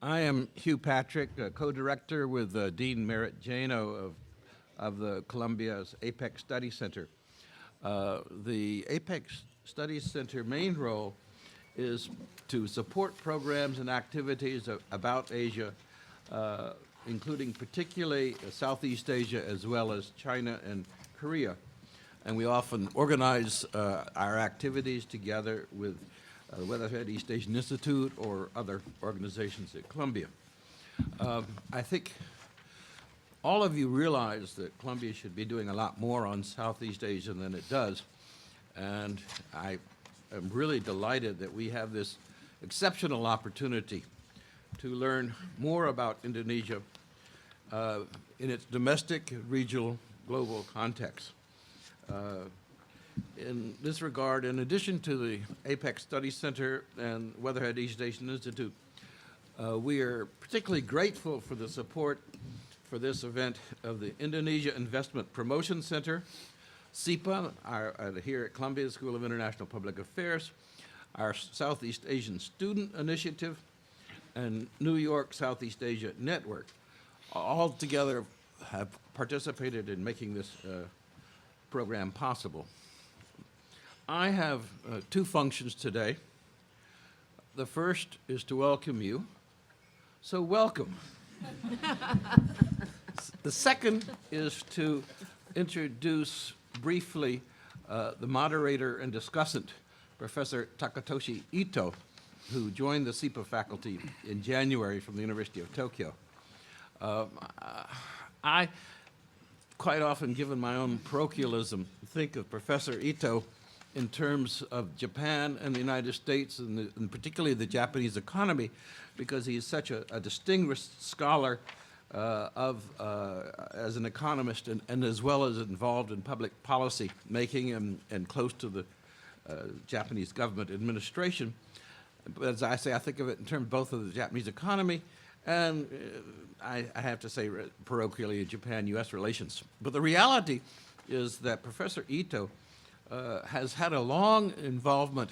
I am Hugh Patrick, co-director with Dean Merritt Janow of the Columbia's APEC Study Center. The APEC Study Center main role is to support programs and activities about Asia, including particularly Southeast Asia as well as China and Korea. And we often organize our activities together with the Weatherhead East Asian Institute or other organizations at Columbia. I think all of you realize that Columbia should be doing a lot more on Southeast Asia than it does. And I am really delighted that we have this exceptional opportunity to learn more about Indonesia in its domestic, regional, global context. In this regard, in addition to the APEC Study Center and Weatherhead East Asian Institute, we are particularly grateful for the support for this event of the Indonesia Investment Promotion Center, SIPA, here at Columbia School of International Public Affairs, our Southeast Asian Student Initiative, and New York Southeast Asia Network. All together have participated in making this program possible. I have two functions today. The first is to welcome you. So welcome. The second is to introduce briefly the moderator and discussant, Professor Takatoshi Ito, who joined the SIPA faculty in January from the University of Tokyo. I, quite often, given my own parochialism, think of Professor Ito in terms of Japan and the United States, and particularly the Japanese economy, because he is such a distinguished scholar as an economist and as well as involved in public policy making and close to the Japanese government administration. But as I say, I think of it in terms both of the Japanese economy and I have to say parochially Japan-U.S. relations. But the reality is that Professor Ito has had a long involvement,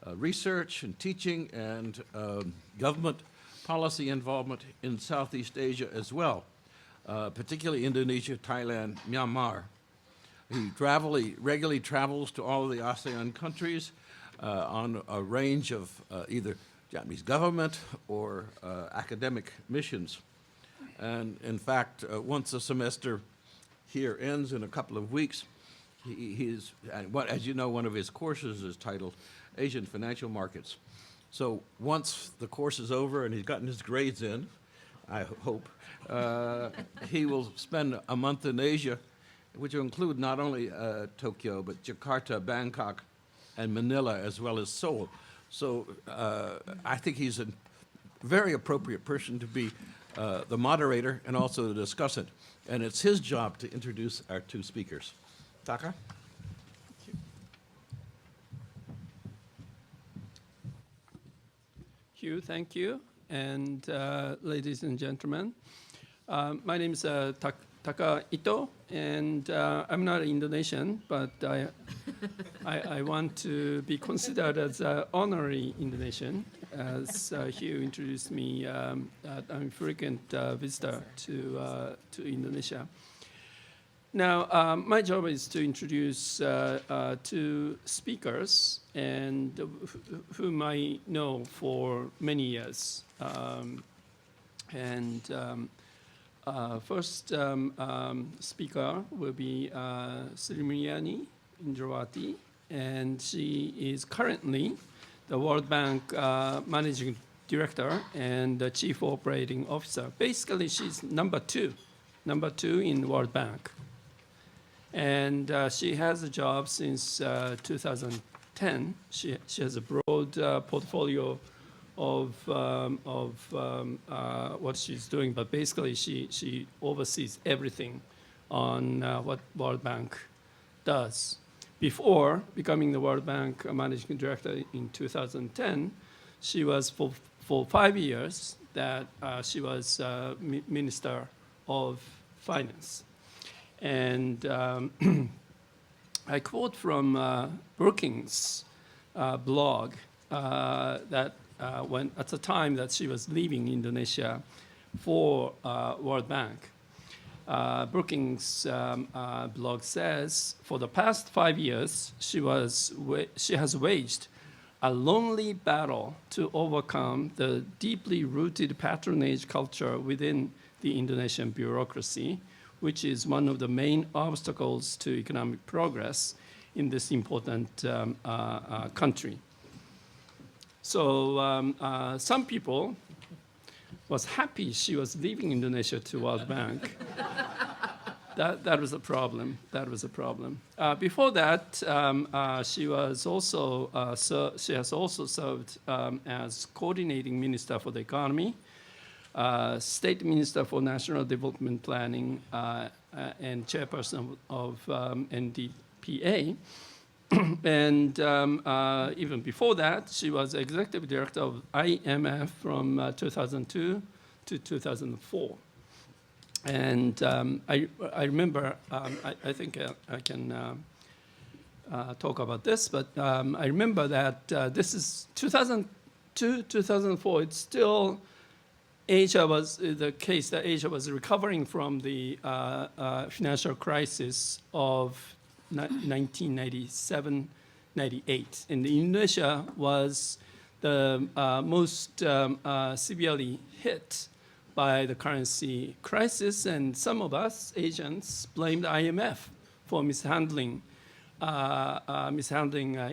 research and teaching and government policy involvement in Southeast Asia as well, particularly Indonesia, Thailand, Myanmar. He regularly travels to all of the ASEAN countries on a range of either Japanese government or academic missions. And in fact, once a semester here ends in a couple of weeks, as you know, one of his courses is titled Asian Financial Markets. So once the course is over and he's gotten his grades in, I hope, he will spend a month in Asia, which will include not only Tokyo, but Jakarta, Bangkok, and Manila, as well as Seoul. So I think he's a very appropriate person to be the moderator and also the discussant. And it's his job to introduce our two speakers. Taka? Hugh, thank you. And ladies and gentlemen, my name is Taka Ito, and I'm not Indonesian, but I want to be considered as an honorary Indonesian. As Hugh introduced me, I'm a frequent visitor to Indonesia. Now, my job is to introduce two speakers and whom I know for many years. First speaker will be Sri Mulyani, Indrawati, and she is currently the World Bank Managing Director and the Chief Operating Officer. Basically, she's number two in World Bank. And she has a job since 2010. She has a broad portfolio of what she's doing, but basically she oversees everything on what World Bank does. Before becoming the World Bank Managing Director in 2010, she was for 5 years that she was Minister of Finance. And I quote from Brookings' blog that when at the time that she was leaving Indonesia for World Bank. Brookings' blog says, for the past 5 years, she has waged a lonely battle to overcome the deeply rooted patronage culture within the Indonesian bureaucracy, which is one of the main obstacles to economic progress in this important country. So some people was happy she was leaving Indonesia to World Bank. That was a problem. That was a problem. Before that, she has also served as coordinating minister for the economy, state minister for national development planning, and chairperson of NDPA. And even before that, she was executive director of IMF from 2002 to 2004. And I remember, I think I can talk about this, but I remember that this is 2002, 2004. It's still, Asia was the case that Asia was recovering from the financial crisis of 1997, 98. And Indonesia was the most severely hit by the currency crisis, and some of us Asians blamed IMF for mishandling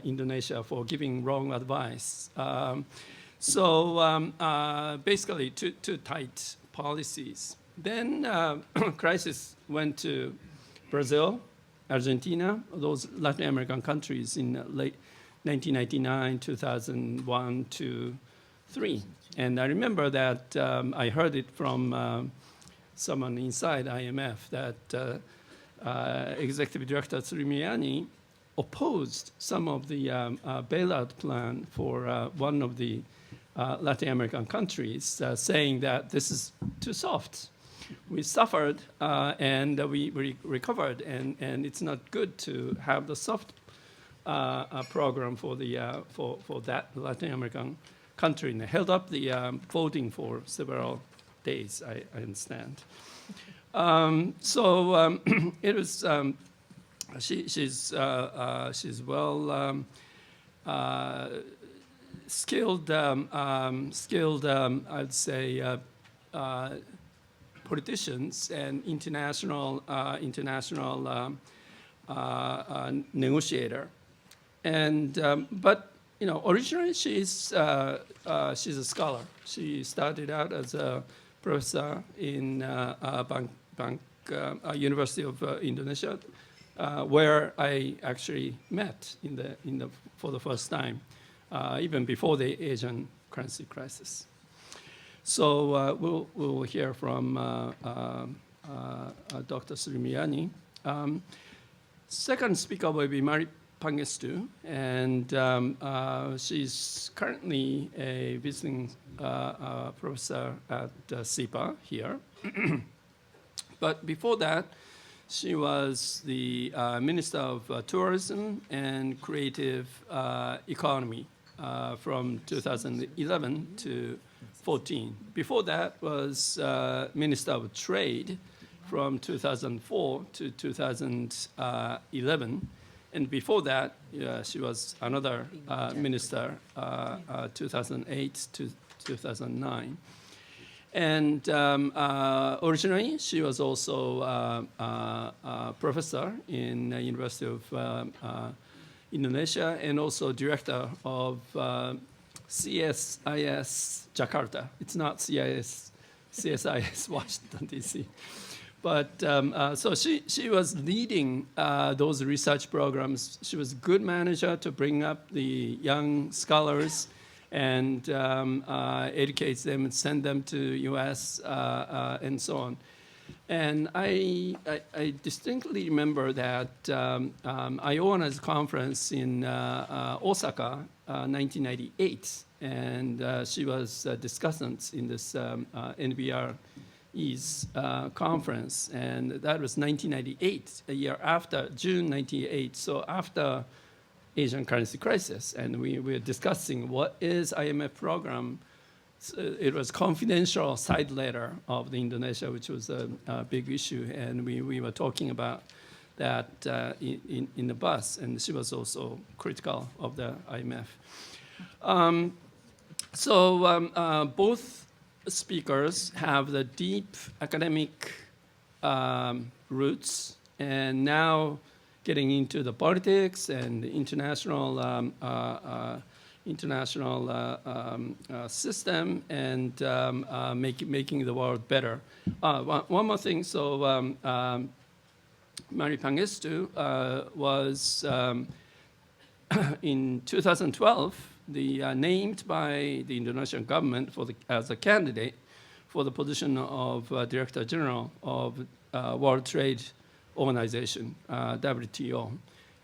Indonesia, for giving wrong advice. Basically, too tight policies. Then crisis went to Brazil, Argentina, those Latin American countries in late 1999, 2001, 2, 3. And I remember that I heard it from someone inside IMF that Executive Director Mulyani opposed some of the bailout plan for one of the Latin American countries, saying that this is too soft. We suffered and we recovered, and it's not good to have the soft program for that Latin American country, and held up the voting for several days. I understand. It was. She's well skilled. I'd say politicians and international negotiator, and but. Originally she's a scholar. She started out as a professor in University of Indonesia, where I actually met for the first time, even before the Asian currency crisis. So we'll hear from Dr. Mulyani. Second speaker will be Pangestu, and she's currently a visiting professor at SIPA here. But before that, she was the Minister of Tourism and Creative Economy from 2011 to 14. Before that was Minister of Trade from 2004 to 2011. And before that, she was another minister, 2008 to 2009. And originally, she was also a professor in the University of Indonesia, and also director of CSIS Jakarta. It's not CSIS Washington, D.C. But so she was leading those research programs. She was a good manager to bring up the young scholars and educate them and send them to US and so on. And I distinctly remember that Ioana's conference in Osaka, 1998, and she was a discussant in this NBRE's conference, and that was 1998, a year after, June 98. So after Asian currency crisis. And we were discussing what is IMF program. It was confidential side letter of the Indonesia, which was a big issue. And we were talking about that in the bus. And she was also critical of the IMF. Both speakers have the deep academic roots, and now getting into the politics and the international system and making the world better. One more thing. So Mary Pangestu was in 2012 named by the Indonesian government as a candidate for the position of Director General of World Trade Organization, WTO.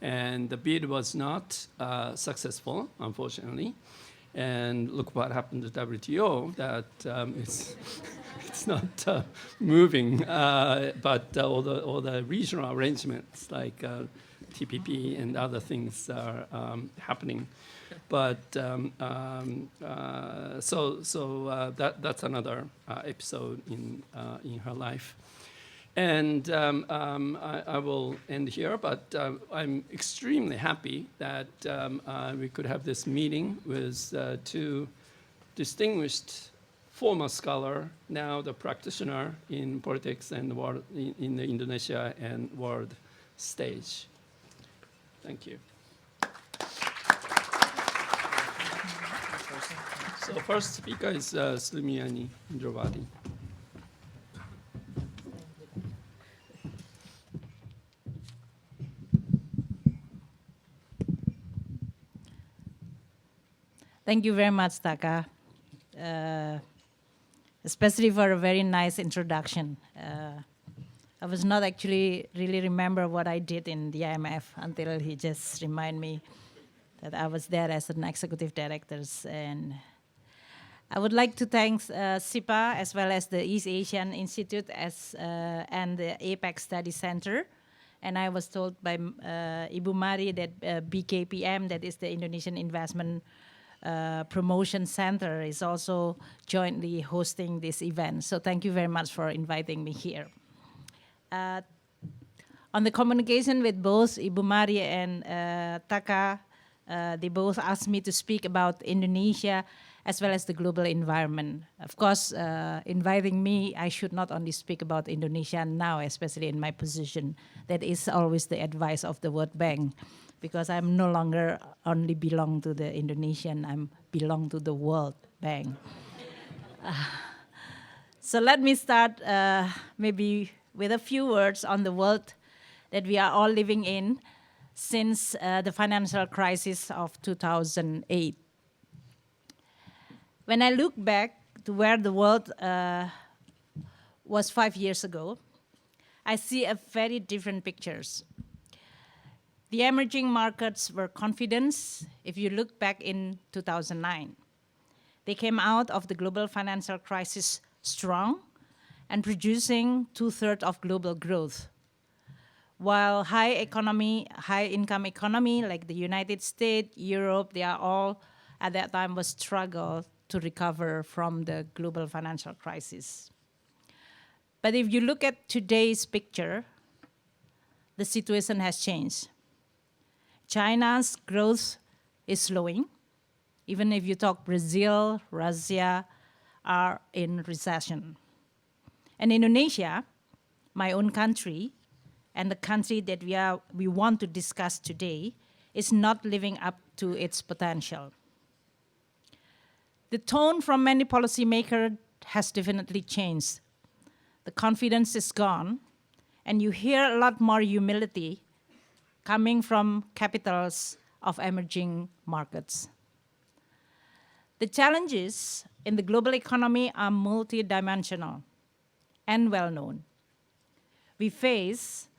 And the bid was not successful, unfortunately. And look what happened to WTO, that it's not moving, but all the regional arrangements like TPP and other things are happening. But that's another episode in her life. And I will end here, but I'm extremely happy that we could have this meeting with two distinguished former scholar, now the practitioner in politics and world, in the Indonesia and world stage. Thank you. So first speaker is Mulyani, Indrawati. Thank you very much, Taka, especially for a very nice introduction. I was not actually really remember what I did in the IMF until he just reminded me that I was there as an executive director. And I would like to thank SIPA as well as the East Asian Institute and the APEC Study Center. And I was told by Ibu Mari that BKPM, that is the Indonesian Investment Promotion Center, is also jointly hosting this event. So thank you very much for inviting me here. On the communication with both Ibu Mari and Taka, they both asked me to speak about Indonesia as well as the global environment. Of course, inviting me, I should not only speak about Indonesia now, especially in my position. That is always the advice of the World Bank, because I'm no longer only belong to the Indonesian, I belong to the World Bank. So let me start maybe with a few words on the world that we are all living in since the financial crisis of 2008. When I look back to where the world was 5 years ago, I see a very different pictures. The emerging markets were confident. If you look back in 2009, they came out of the global financial crisis strong and producing 2/3 of global growth. While high-income economy like the United States, Europe, they are all at that time was struggle to recover from the global financial crisis. But if you look at today's picture, the situation has changed. China's growth is slowing. Even if you talk Brazil, Russia are in recession. And Indonesia, my own country, and the country that we want to discuss today, is not living up to its potential. The tone from many policymakers has definitely changed. The confidence is gone, and you hear a lot more humility coming from capitals of emerging markets. The challenges in the global economy are multidimensional and well-known. We face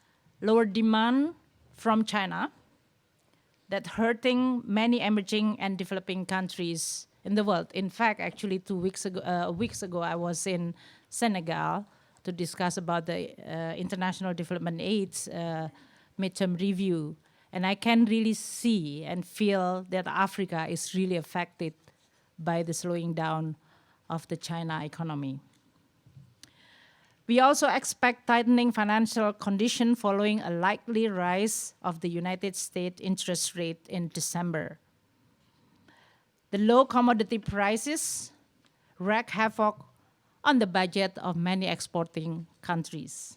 lower demand from China that hurting many emerging and developing countries in the world. In fact, actually 2 weeks ago, I was in Senegal to discuss about the international development aids midterm review. And I can really see and feel that Africa is really affected by the slowing down of the China economy. We also expect tightening financial condition following a likely rise of the United States interest rate in December. The low commodity prices wreak havoc on the budget of many exporting countries.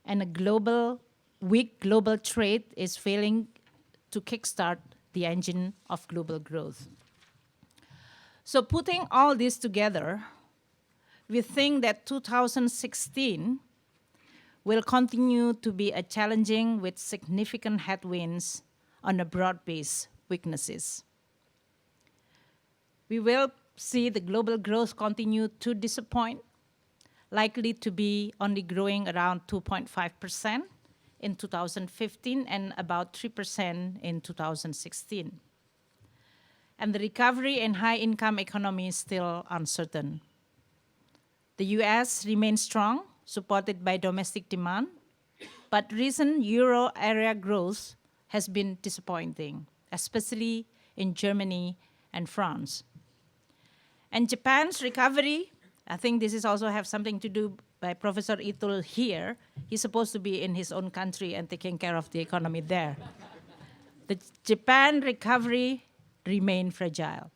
And a weak global trade is failing to kickstart the engine of global growth. So putting all this together, we think that 2016 will continue to be a challenging with significant headwinds on a broad-based weaknesses. We will see the global growth continue to disappoint, likely to be only growing around 2.5% in 2015 and about 3% in 2016. And the recovery in high-income economy is still uncertain. The US remains strong, supported by domestic demand, but recent euro area growth has been disappointing, especially in Germany and France. And Japan's recovery, I think this is also have something to do by Professor Itul here. He's supposed to be in his own country and taking care of the economy there. The Japan recovery remain fragile.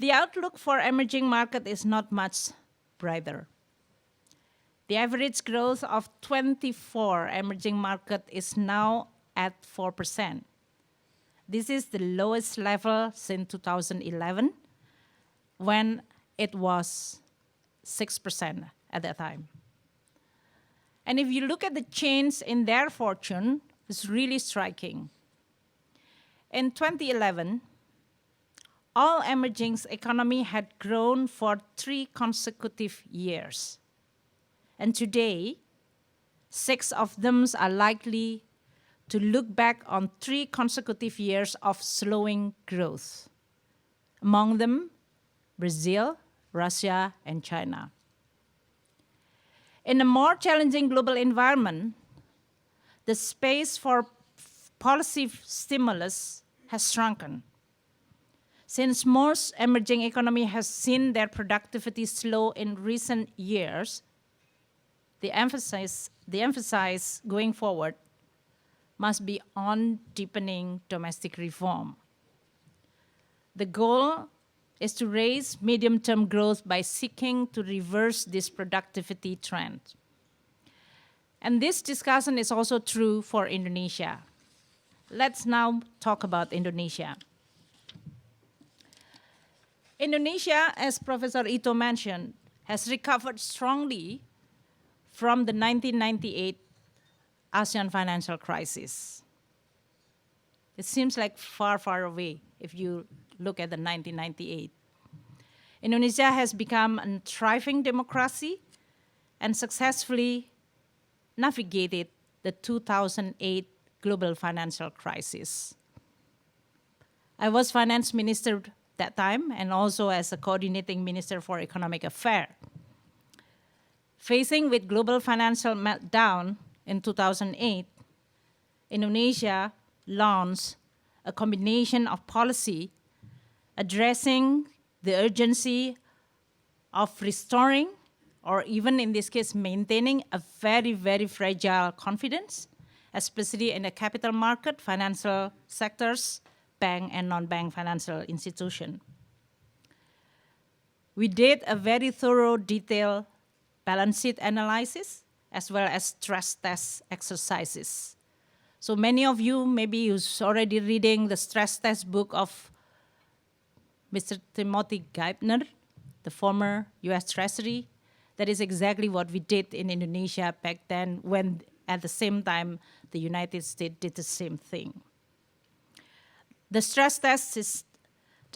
The outlook for emerging market is not much brighter. The average growth of 24 emerging market is now at 4%. This is the lowest level since 2011, when it was 6% at that time. And if you look at the change in their fortune, it's really striking. In 2011, all emerging economy had grown for 3 consecutive years. And today, 6 of them are likely to look back on 3 consecutive years of slowing growth. Among them, Brazil, Russia, and China. In a more challenging global environment, the space for policy stimulus has shrunken. Since most emerging economy has seen their productivity slow in recent years, the emphasis going forward must be on deepening domestic reform. The goal is to raise medium-term growth by seeking to reverse this productivity trend. And this discussion is also true for Indonesia. Let's now talk about Indonesia. Indonesia, as Professor Ito mentioned, has recovered strongly from the 1998 ASEAN financial crisis. It seems like far, far away if you look at the 1998. Indonesia has become a thriving democracy and successfully navigated the 2008 global financial crisis. I was finance minister that time and also as a coordinating minister for economic affairs. Facing with global financial meltdown in 2008, Indonesia launched a combination of policy addressing the urgency of restoring, or even in this case, maintaining a very, very fragile confidence, especially in the capital market, financial sectors, bank and non-bank financial institution. We did a very thorough, detailed balance sheet analysis, as well as stress test exercises. So many of you maybe who's already reading the stress test book of Mr. Timothy Geithner, the former US Treasury. That is exactly what we did in Indonesia back then, when at the same time the United States did the same thing. The stress test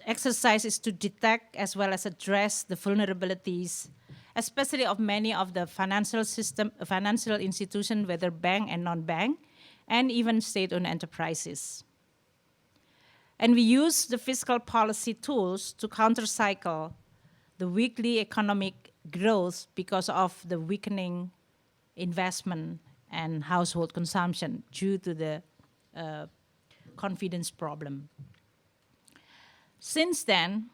exercise is to detect as well as address the vulnerabilities, especially of many of the financial institutions, whether bank and non-bank, and even state-owned enterprises. And we use the fiscal policy tools to counter-cycle the weekly economic growth because of the weakening investment and household consumption due to the confidence problem. Since then,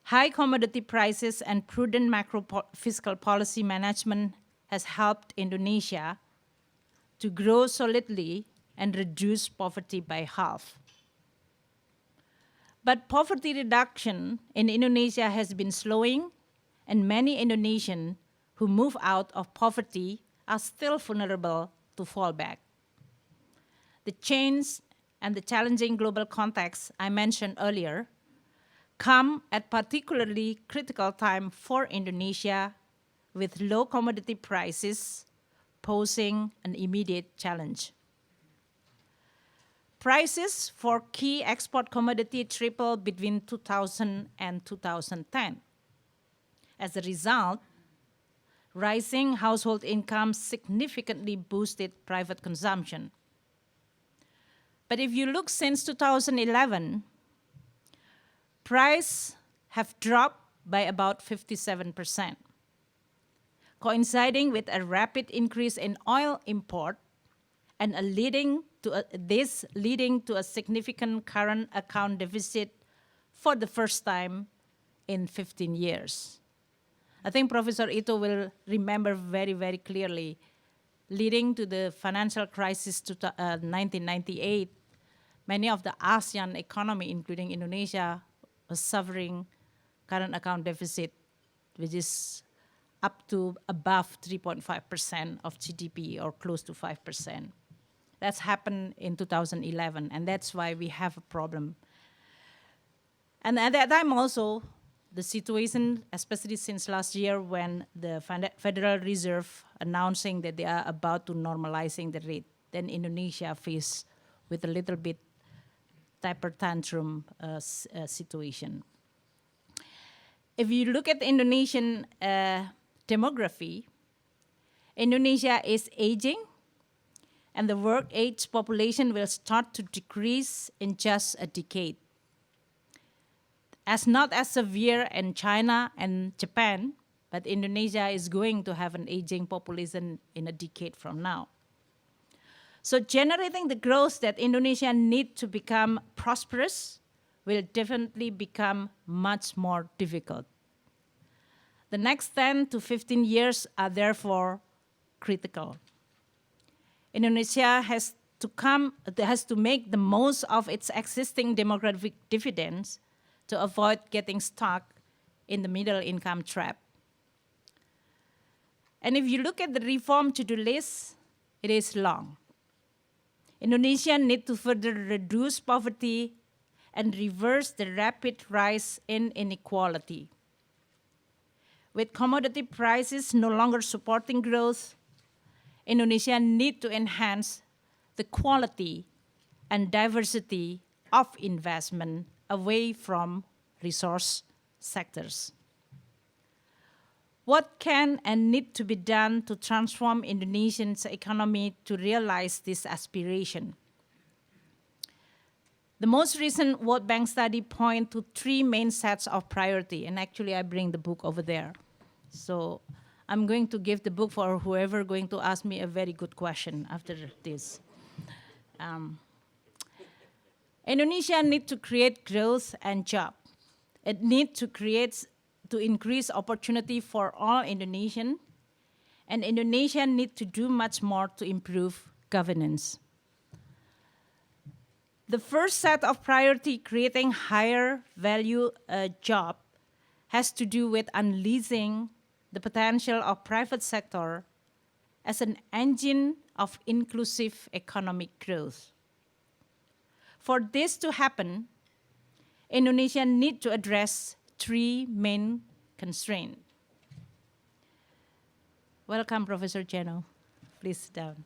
high commodity prices and prudent macro-fiscal policy management has helped Indonesia to grow solidly and reduce poverty by half. But poverty reduction in Indonesia has been slowing, and many Indonesians who move out of poverty are still vulnerable to fall back. The change and the challenging global context I mentioned earlier come at particularly critical time for Indonesia, with low commodity prices posing an immediate challenge. Prices for key export commodity tripled between 2000 and 2010. As a result, rising household incomes significantly boosted private consumption. But if you look since 2011, prices have dropped by about 57%, coinciding with a rapid increase in oil import and leading to a significant current account deficit for the first time in 15 years. I think Professor Ito will remember very, very clearly, leading to the financial crisis to 1998, many of the ASEAN economy, including Indonesia, was suffering current account deficit, which is up to above 3.5% of GDP or close to 5%. That's happened in 2011, and that's why we have a problem. And at that time also, the situation, especially since last year when the Federal Reserve announcing that they are about to normalizing the rate, then Indonesia faced with a little bit temper tantrum situation. If you look at the Indonesian demography, Indonesia is aging, and the work age population will start to decrease in just a decade. As not as severe in China and Japan, but Indonesia is going to have an aging population in a decade from now. So generating the growth that Indonesia needs to become prosperous will definitely become much more difficult. The next 10 to 15 years are therefore critical. Indonesia has to make the most of its existing demographic dividends to avoid getting stuck in the middle income trap. And if you look at the reform to-do list, it is long. Indonesia needs to further reduce poverty and reverse the rapid rise in inequality. With commodity prices no longer supporting growth, Indonesia needs to enhance the quality and diversity of investment away from resource sectors. What can and need to be done to transform Indonesia's economy to realize this aspiration? The most recent World Bank study points to three main sets of priority, and actually I bring the book over there. So I'm going to give the book for whoever going to ask me a very good question after this. Indonesia needs to create growth and jobs. It needs to increase opportunity for all Indonesians, and Indonesia needs to do much more to improve governance. The first set of priority, creating higher value job, has to do with unleashing the potential of private sector as an engine of inclusive economic growth. For this to happen, Indonesia needs to address three main constraints. Welcome, Professor Janow. Please sit down.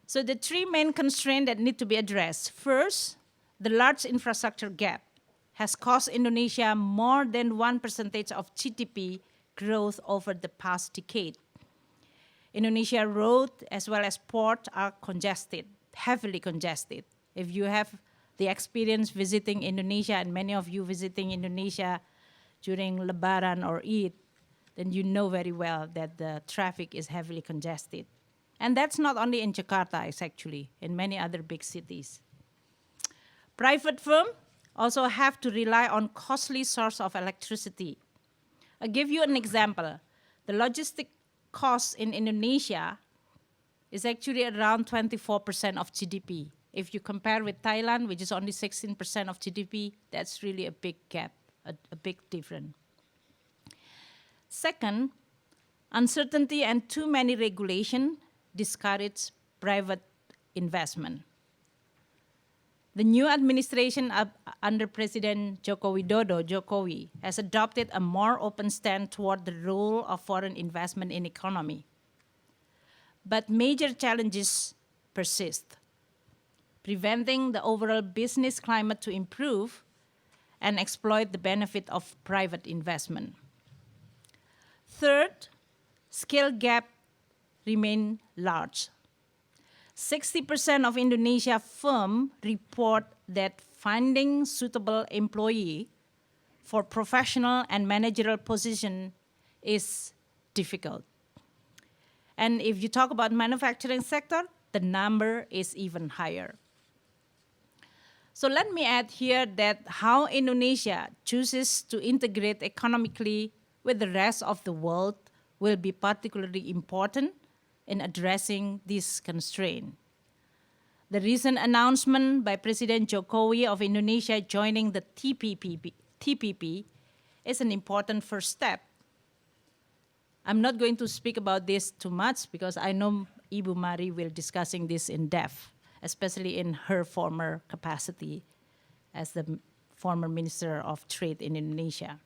So the three main constraints that need to be addressed. First, the large infrastructure gap has cost Indonesia more than 1% of GDP growth over the past decade. Indonesia road as well as port are congested, heavily congested. If you have the experience visiting Indonesia, and many of you visiting Indonesia during Lebaran or Eid, then you know very well that the traffic is heavily congested. And that's not only in Jakarta, it's actually in many other big cities. Private firms also have to rely on costly source of electricity. I'll give you an example. The logistic costs in Indonesia is actually around 24% of GDP. If you compare with Thailand, which is only 16% of GDP, that's really a big gap, a big difference. Second, uncertainty and too many regulations discourage private investment. The new administration under President Joko Widodo, Jokowi, has adopted a more open stand toward the role of foreign investment in economy. But major challenges persist, preventing the overall business climate to improve and exploit the benefit of private investment. Third, skill gap remain large. 60% of Indonesia firms report that finding suitable employee for professional and managerial position is difficult. And if you talk about manufacturing sector, the number is even higher. So let me add here that how Indonesia chooses to integrate economically with the rest of the world will be particularly important in addressing this constraint. The recent announcement by President Jokowi of Indonesia joining the TPP is an important first step. I'm not going to speak about this too much because I know Ibu Mari will discussing this in depth, especially in her former capacity as the former Minister of Trade in Indonesia.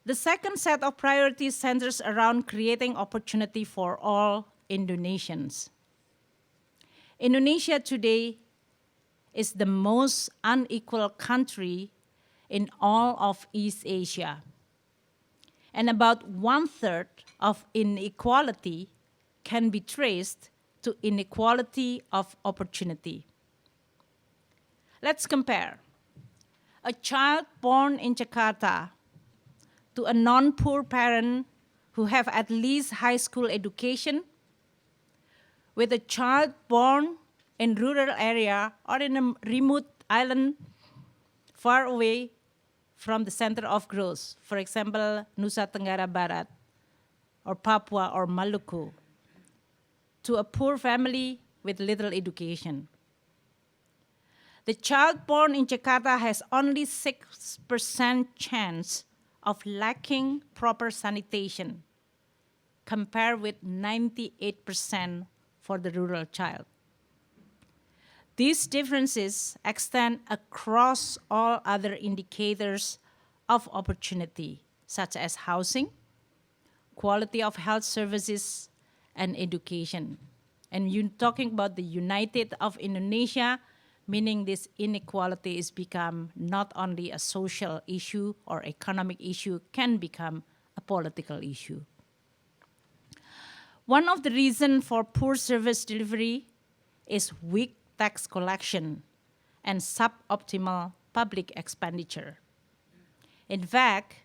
The second set of priorities centers around creating opportunity for all Indonesians. Indonesia today is the most unequal country in all of East Asia. And about 1/3 of inequality can be traced to inequality of opportunity. Let's compare. A child born in Jakarta to a non-poor parent who have at least high school education with a child born in rural area or in a remote island far away from the center of growth, for example, Nusa Tenggara Barat or Papua or Maluku, to a poor family with little education. The child born in Jakarta has only 6% chance of lacking proper sanitation, compared with 98% for the rural child. These differences extend across all other indicators of opportunity, such as housing, quality of health services, and education. And you're talking about the united of Indonesia, meaning this inequality is become not only a social issue or economic issue, can become a political issue. One of the reasons for poor service delivery is weak tax collection and suboptimal public expenditure. In fact,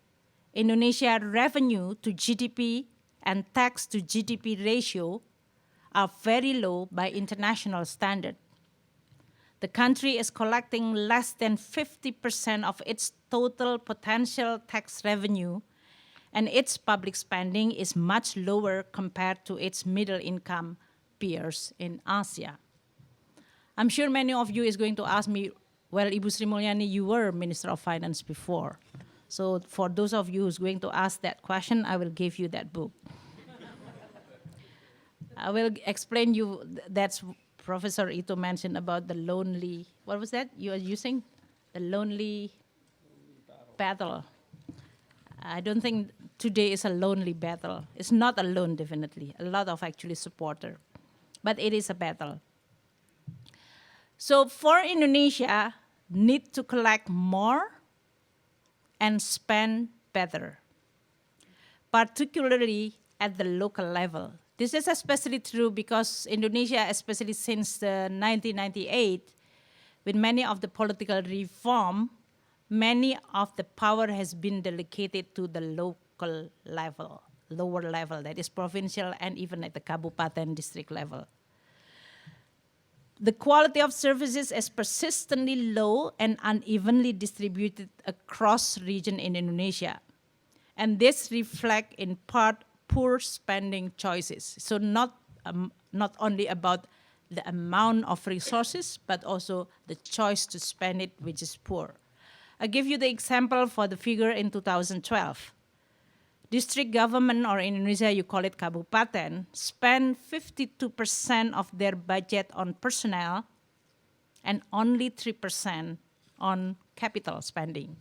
Indonesia revenue to GDP and tax to GDP ratio are very low by international standard. The country is collecting less than 50% of its total potential tax revenue, and its public spending is much lower compared to its middle income peers in Asia. I'm sure many of you is going to ask me, well, Ibu Sri Mulyani, you were Minister of Finance before. So for those of you who's going to ask that question, I will give you that book. I will explain you, that's Professor Ito mentioned about the lonely, what was that you are using? The lonely battle. I don't think today is a lonely battle. It's not alone, definitely. A lot of actually supporter. But it is a battle. So for Indonesia, need to collect more and spend better, particularly at the local level. This is especially true because Indonesia, especially since 1998, with many of the political reform, many of the power has been delegated to the local level, lower level, that is provincial and even at the kabupaten district level. The quality of services is persistently low and unevenly distributed across region in Indonesia. And this reflects in part poor spending choices. So not only about the amount of resources, but also the choice to spend it, which is poor. I'll give you the example for the figure in 2012. District government, or in Indonesia you call it kabupaten, spend 52% of their budget on personnel and only 3% on capital spending.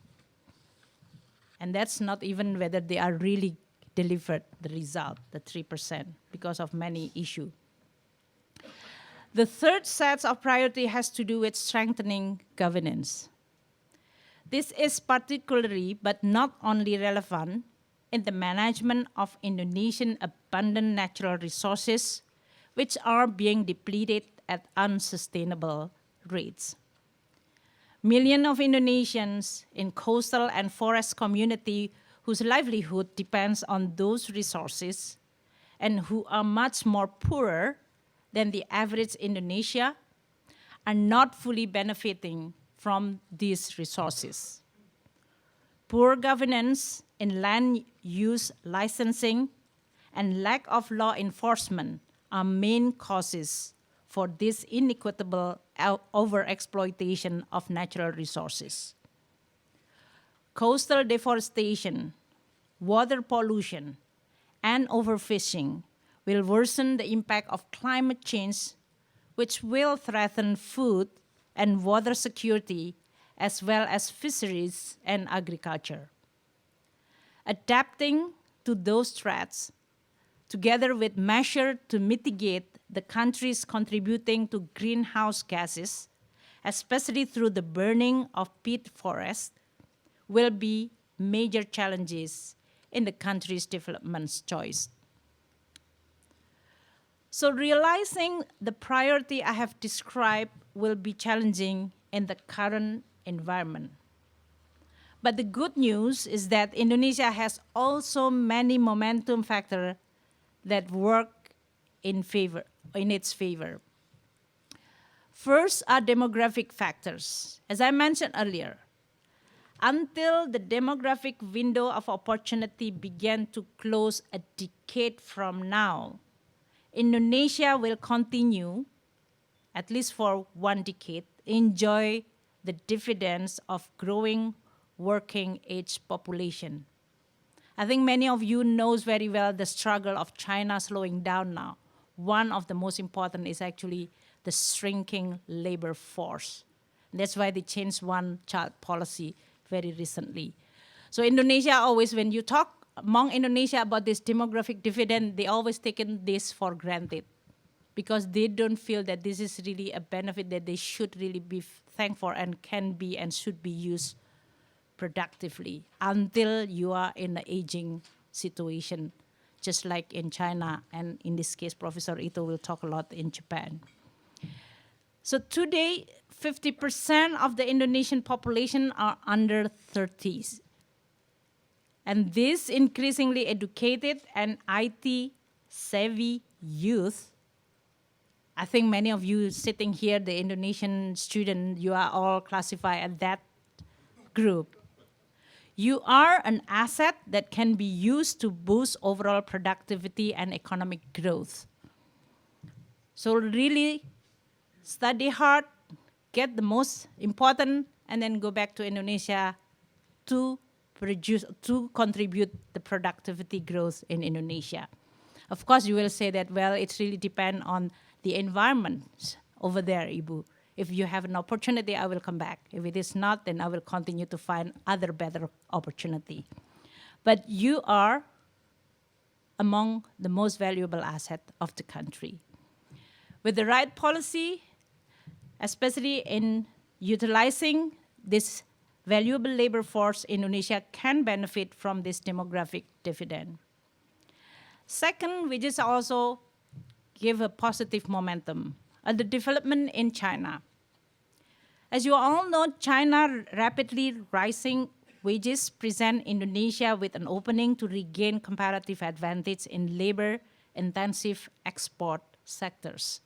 And that's not even whether they are really delivered the result, the 3%, because of many issues. The third set of priority has to do with strengthening governance. This is particularly, but not only relevant, in the management of Indonesian abundant natural resources, which are being depleted at unsustainable rates. Millions of Indonesians in coastal and forest community whose livelihood depends on those resources and who are much more poorer than the average Indonesia are not fully benefiting from these resources. Poor governance in land use licensing and lack of law enforcement are main causes for this inequitable overexploitation of natural resources. Coastal deforestation, water pollution, and overfishing will worsen the impact of climate change, which will threaten food and water security, as well as fisheries and agriculture. Adapting to those threats, together with measures to mitigate the countries contributing to greenhouse gases, especially through the burning of peat forests, will be major challenges in the country's development choice. So realizing the priority I have described will be challenging in the current environment. But the good news is that Indonesia has also many momentum factors that work in its favor. First are demographic factors. As I mentioned earlier, until the demographic window of opportunity began to close a decade from now, Indonesia will continue, at least for 1 decade, enjoy the dividends of growing working age population. I think many of you knows very well the struggle of China slowing down now. One of the most important is actually the shrinking labor force. That's why they changed one-child policy very recently. So Indonesia always, when you talk among Indonesia about this demographic dividend, they always taken this for granted because they don't feel that this is really a benefit that they should really be thankful and can be and should be used productively until you are in an aging situation, just like in China, and in this case, Professor Ito will talk a lot in Japan. So today, 50% of the Indonesian population are under 30s. And this increasingly educated and IT-savvy youth, I think many of you sitting here, the Indonesian student, you are all classified at that group. You are an asset that can be used to boost overall productivity and economic growth. So really study hard, get the most important, and then go back to Indonesia to contribute the productivity growth in Indonesia. Of course, you will say that, well, it really depends on the environment over there, Ibu. If you have an opportunity, I will come back. If it is not, then I will continue to find other better opportunity. But you are among the most valuable asset of the country. With the right policy, especially in utilizing this valuable labor force, Indonesia can benefit from this demographic dividend. Second, we just also give a positive momentum. The development in China. As you all know, China rapidly rising wages present Indonesia with an opening to regain comparative advantage in labor-intensive export sectors.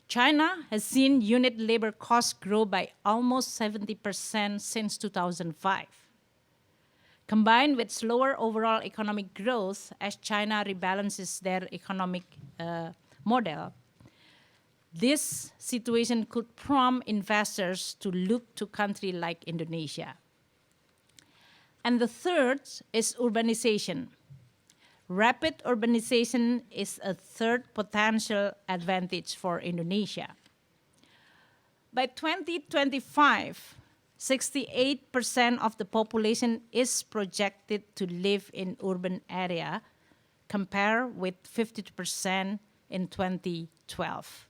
China has seen unit labor costs grow by almost 70% since 2005. Combined with slower overall economic growth as China rebalances their economic model, this situation could prompt investors to look to countries like Indonesia. And the third is urbanization. Rapid urbanization is a third potential advantage for Indonesia. By 2025, 68% of the population is projected to live in urban area, compared with 52% in 2012.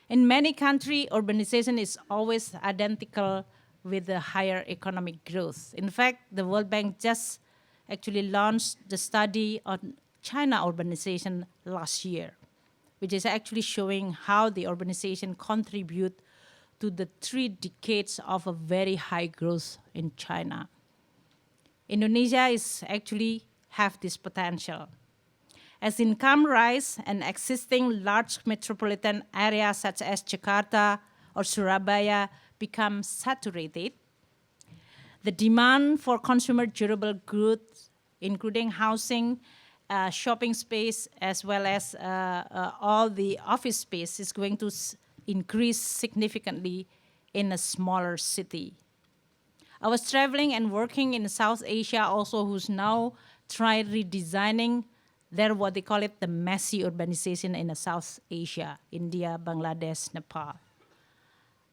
In many countries, urbanization is always identical with the higher economic growth. In fact, the World Bank just actually launched the study on China urbanization last year, which is actually showing how the urbanization contribute to the 3 decades of a very high growth in China. Indonesia is actually have this potential. As income rise and existing large metropolitan areas such as Jakarta or Surabaya become saturated, the demand for consumer durable goods, including housing, shopping space, as well as all the office space, is going to increase significantly in a smaller city. I was traveling and working in South Asia also, who's now tried redesigning their, what they call it, the messy urbanization in South Asia, India, Bangladesh, Nepal.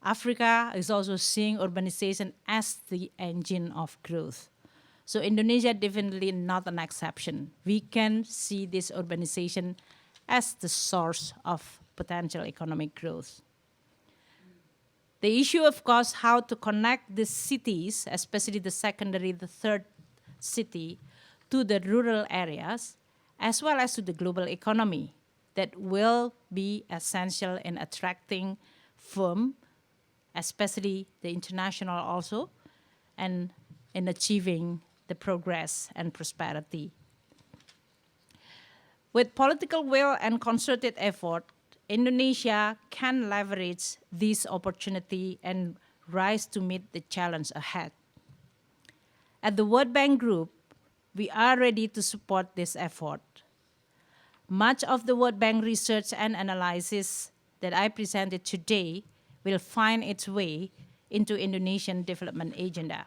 Africa is also seeing urbanization as the engine of growth. So Indonesia definitely not an exception. We can see this urbanization as the source of potential economic growth. The issue, of course, how to connect the cities, especially the secondary, the third city, to the rural areas, as well as to the global economy, that will be essential in attracting firms, especially the international also, and in achieving the progress and prosperity. With political will and concerted effort, Indonesia can leverage this opportunity and rise to meet the challenge ahead. At the World Bank Group, we are ready to support this effort. Much of the World Bank research and analysis that I presented today will find its way into Indonesian development agenda.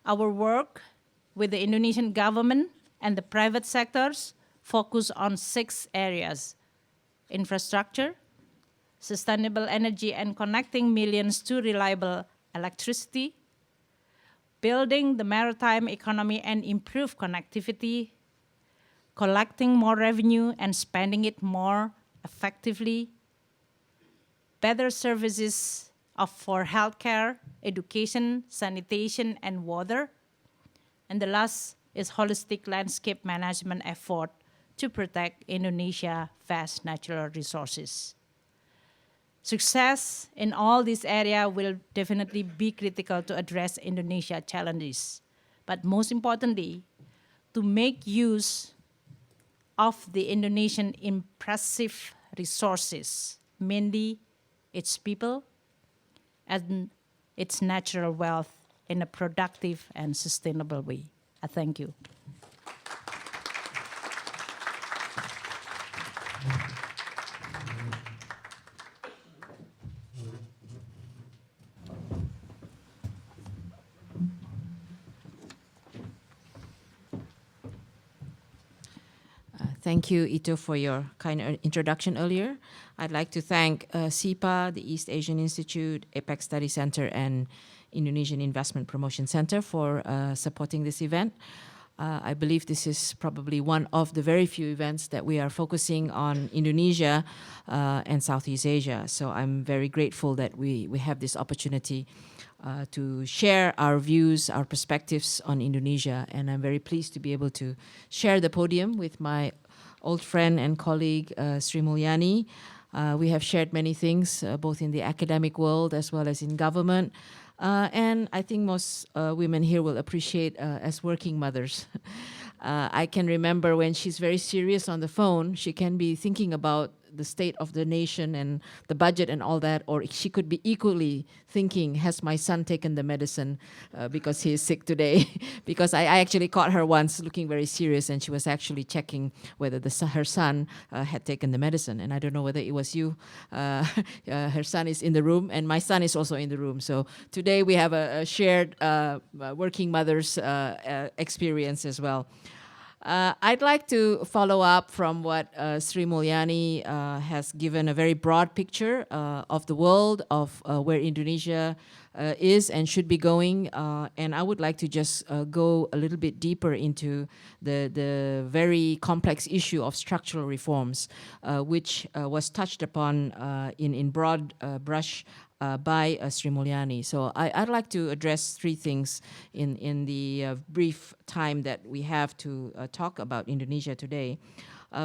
Our work with the Indonesian government and the private sectors focus on 6 areas: infrastructure, sustainable energy and connecting millions to reliable electricity, building the maritime economy and improve connectivity, collecting more revenue and spending it more effectively, better services for healthcare, education, sanitation, and water. And the last is holistic landscape management effort to protect Indonesia's vast natural resources. Success in all these areas will definitely be critical to address Indonesia's challenges, but most importantly, to make use of the Indonesian impressive resources, mainly its people and its natural wealth, in a productive and sustainable way. I thank you. Thank you, Ito, for your kind introduction earlier. I'd like to thank SIPA, the East Asian Institute, APEC Study Center, and Indonesian Investment Promotion Center for supporting this event. I believe this is probably one of the very few events that we are focusing on Indonesia and Southeast Asia. So I'm very grateful that we have this opportunity to share our views, our perspectives on Indonesia. And I'm very pleased to be able to share the podium with my old friend and colleague, Sri Mulyani, We have shared many things, both in the academic world as well as in government. And I think most women here will appreciate as working mothers. I can remember when she's very serious on the phone, she can be thinking about the state of the nation and the budget and all that, or she could be equally thinking, has my son taken the medicine because he is sick today? Because I actually caught her once looking very serious, and she was actually checking whether her son had taken the medicine. And I don't know whether it was you. Her son is in the room, and my son is also in the room. So today we have a shared working mother's experience as well. I'd like to follow up from what Sri Mulyani has given a very broad picture of the world, of where Indonesia is and should be going. And I would like to just go a little bit deeper into the very complex issue of structural reforms, which was touched upon in broad brush by Sri Mulyani. So I'd like to address three things in the brief time that we have to talk about Indonesia today.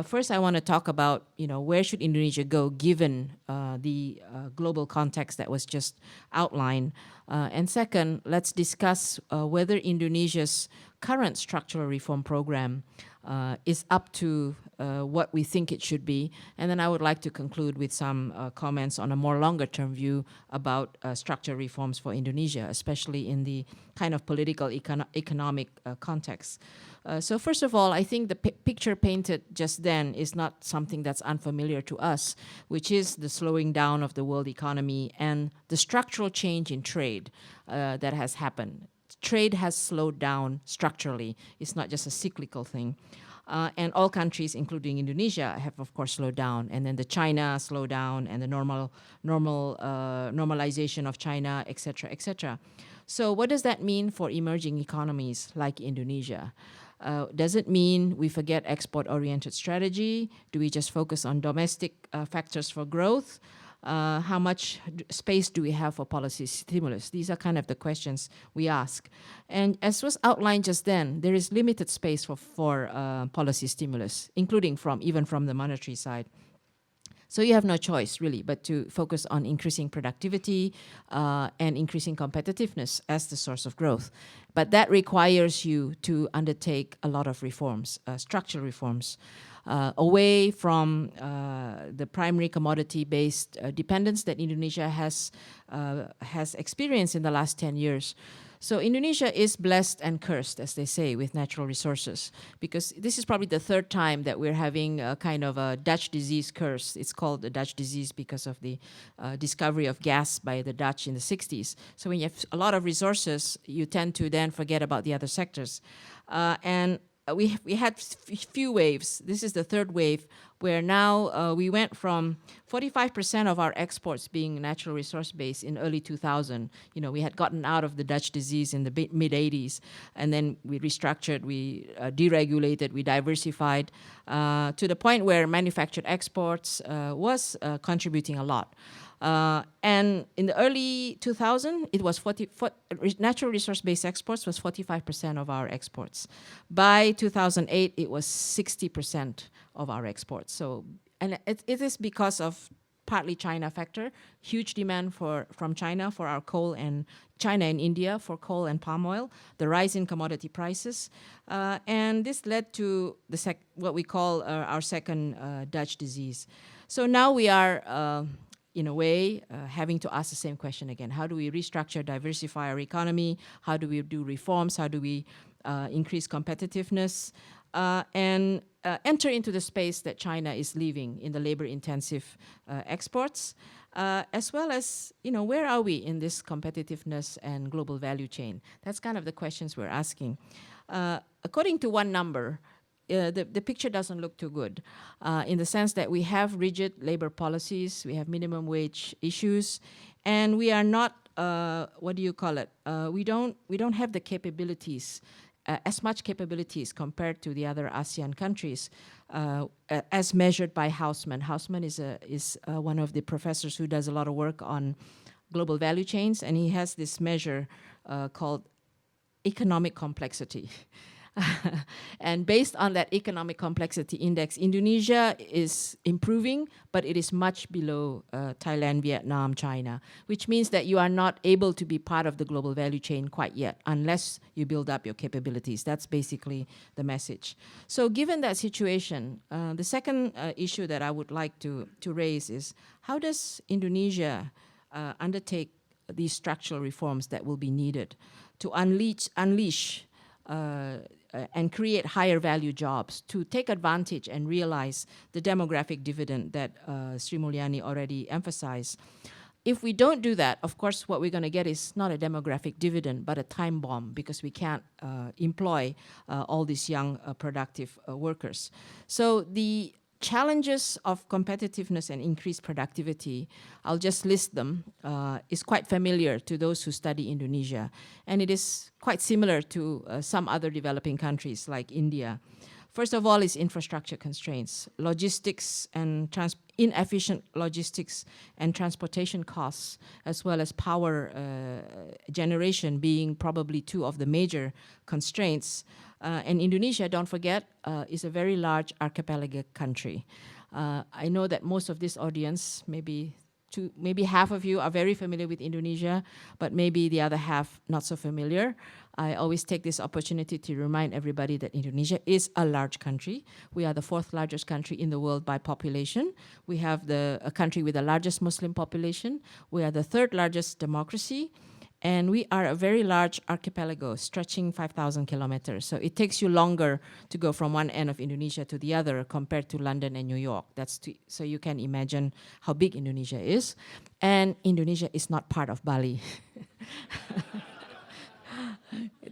First, I want to talk about, where should Indonesia go given the global context that was just outlined. And second, let's discuss whether Indonesia's current structural reform program is up to what we think it should be. And then I would like to conclude with some comments on a more longer-term view about structural reforms for Indonesia, especially in the kind of political economic context. So first of all, I think the picture painted just then is not something that's unfamiliar to us, which is the slowing down of the world economy and the structural change in trade that has happened. Trade has slowed down structurally. It's not just a cyclical thing. And all countries, including Indonesia, have of course slowed down. And then the China slowed down, and the normalization of China, et cetera, et cetera. So what does that mean for emerging economies like Indonesia? Does it mean we forget export-oriented strategy? Do we just focus on domestic factors for growth? How much space do we have for policy stimulus? These are kind of the questions we ask. And as was outlined just then, there is limited space for policy stimulus, including even from the monetary side. So you have no choice, really, but to focus on increasing productivity and increasing competitiveness as the source of growth. But that requires you to undertake a lot of reforms, structural reforms, away from the primary commodity-based dependence that Indonesia has experienced in the last 10 years. So Indonesia is blessed and cursed, as they say, with natural resources, because this is probably the third time that we're having a kind of a Dutch disease curse. It's called the Dutch disease because of the discovery of gas by the Dutch in the 60s. So when you have a lot of resources, you tend to then forget about the other sectors. And we had few waves. This is the third wave, where now we went from 45% of our exports being natural resource based in early 2000. We had gotten out of the Dutch disease in the mid 80s, and then we restructured, we deregulated, we diversified to the point where manufactured exports was contributing a lot. And in the early 2000s, it was natural resource-based exports was 45% of our exports. By 2008, it was 60% of our exports. So, and it is because of partly China factor, huge demand from China for our coal, and China and India for coal and palm oil, the rise in commodity prices, and this led to what we call our second Dutch disease. So now we are in a way, having to ask the same question again. How do we restructure, diversify our economy? How do we do reforms? How do we increase competitiveness? And enter into the space that China is leaving in the labor-intensive exports, as well as, where are we in this competitiveness and global value chain? That's kind of the questions we're asking. According to one number, the picture doesn't look too good in the sense that we have rigid labor policies, we have minimum wage issues, and we are not, we don't have the capabilities, as much capabilities compared to the other ASEAN countries as measured by Hausman. Hausman is one of the professors who does a lot of work on global value chains, and he has this measure called economic complexity. And based on that economic complexity index, Indonesia is improving, but it is much below Thailand, Vietnam, China, which means that you are not able to be part of the global value chain quite yet unless you build up your capabilities. That's basically the message. So given that situation, the second issue that I would like to raise is how does Indonesia undertake these structural reforms that will be needed to unleash and create higher value jobs, to take advantage and realize the demographic dividend that Sri Mulyani already emphasized. If we don't do that, of course, what we're going to get is not a demographic dividend, but a time bomb, because we can't employ all these young, productive workers. So the challenges of competitiveness and increased productivity, I'll just list them, is quite familiar to those who study Indonesia. And it is quite similar to some other developing countries like India. First of all is infrastructure constraints, logistics and inefficient logistics and transportation costs, as well as power generation being probably two of the major constraints. And Indonesia, don't forget, is a very large archipelagic country. I know that most of this audience, maybe half of you are very familiar with Indonesia, but maybe the other half not so familiar. I always take this opportunity to remind everybody that Indonesia is a large country. We are the fourth largest country in the world by population. We have a country with the largest Muslim population. We are the third largest democracy. And we are a very large archipelago stretching 5,000 kilometers. So it takes you longer to go from one end of Indonesia to the other compared to London and New York. So you can imagine how big Indonesia is. And Indonesia is not part of Bali.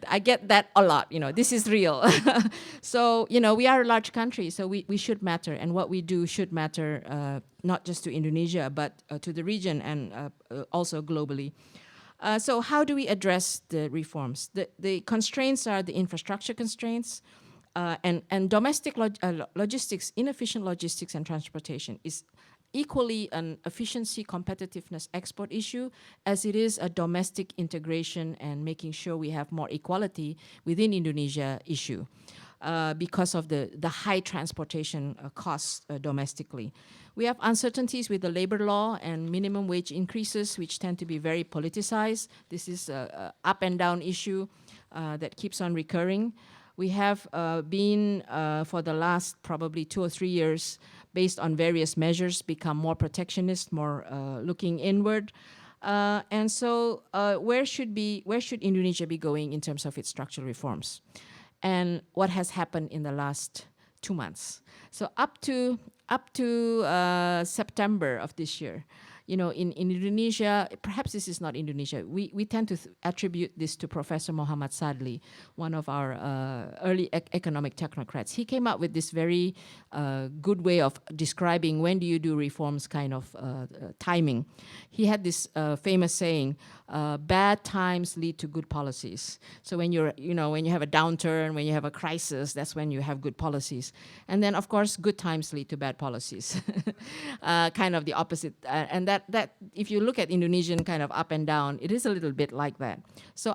I get that a lot, this is real. So, we are a large country, so we should matter. And what we do should matter not just to Indonesia, but to the region and also globally. So how do we address the reforms? The constraints are the infrastructure constraints and domestic logistics, inefficient logistics and transportation is equally an efficiency, competitiveness, export issue as it is a domestic integration and making sure we have more equality within Indonesia issue because of the high transportation costs domestically. We have uncertainties with the labor law and minimum wage increases, which tend to be very politicized. This is an up and down issue that keeps on recurring. We have been, for the last probably 2 or 3 years, based on various measures, become more protectionist, more looking inward. And so where should Indonesia be going in terms of its structural reforms? And what has happened in the last 2 months? So up to September of this year, in Indonesia, perhaps this is not Indonesia, we tend to attribute this to Professor Muhammad Sadli, one of our early economic technocrats. He came up with this very good way of describing when do you do reforms kind of timing. He had this famous saying, bad times lead to good policies. So when when you have a downturn, when you have a crisis, that's when you have good policies. And then, of course, good times lead to bad policies. Kind of the opposite. And that if you look at Indonesian kind of up and down, it is a little bit like that. So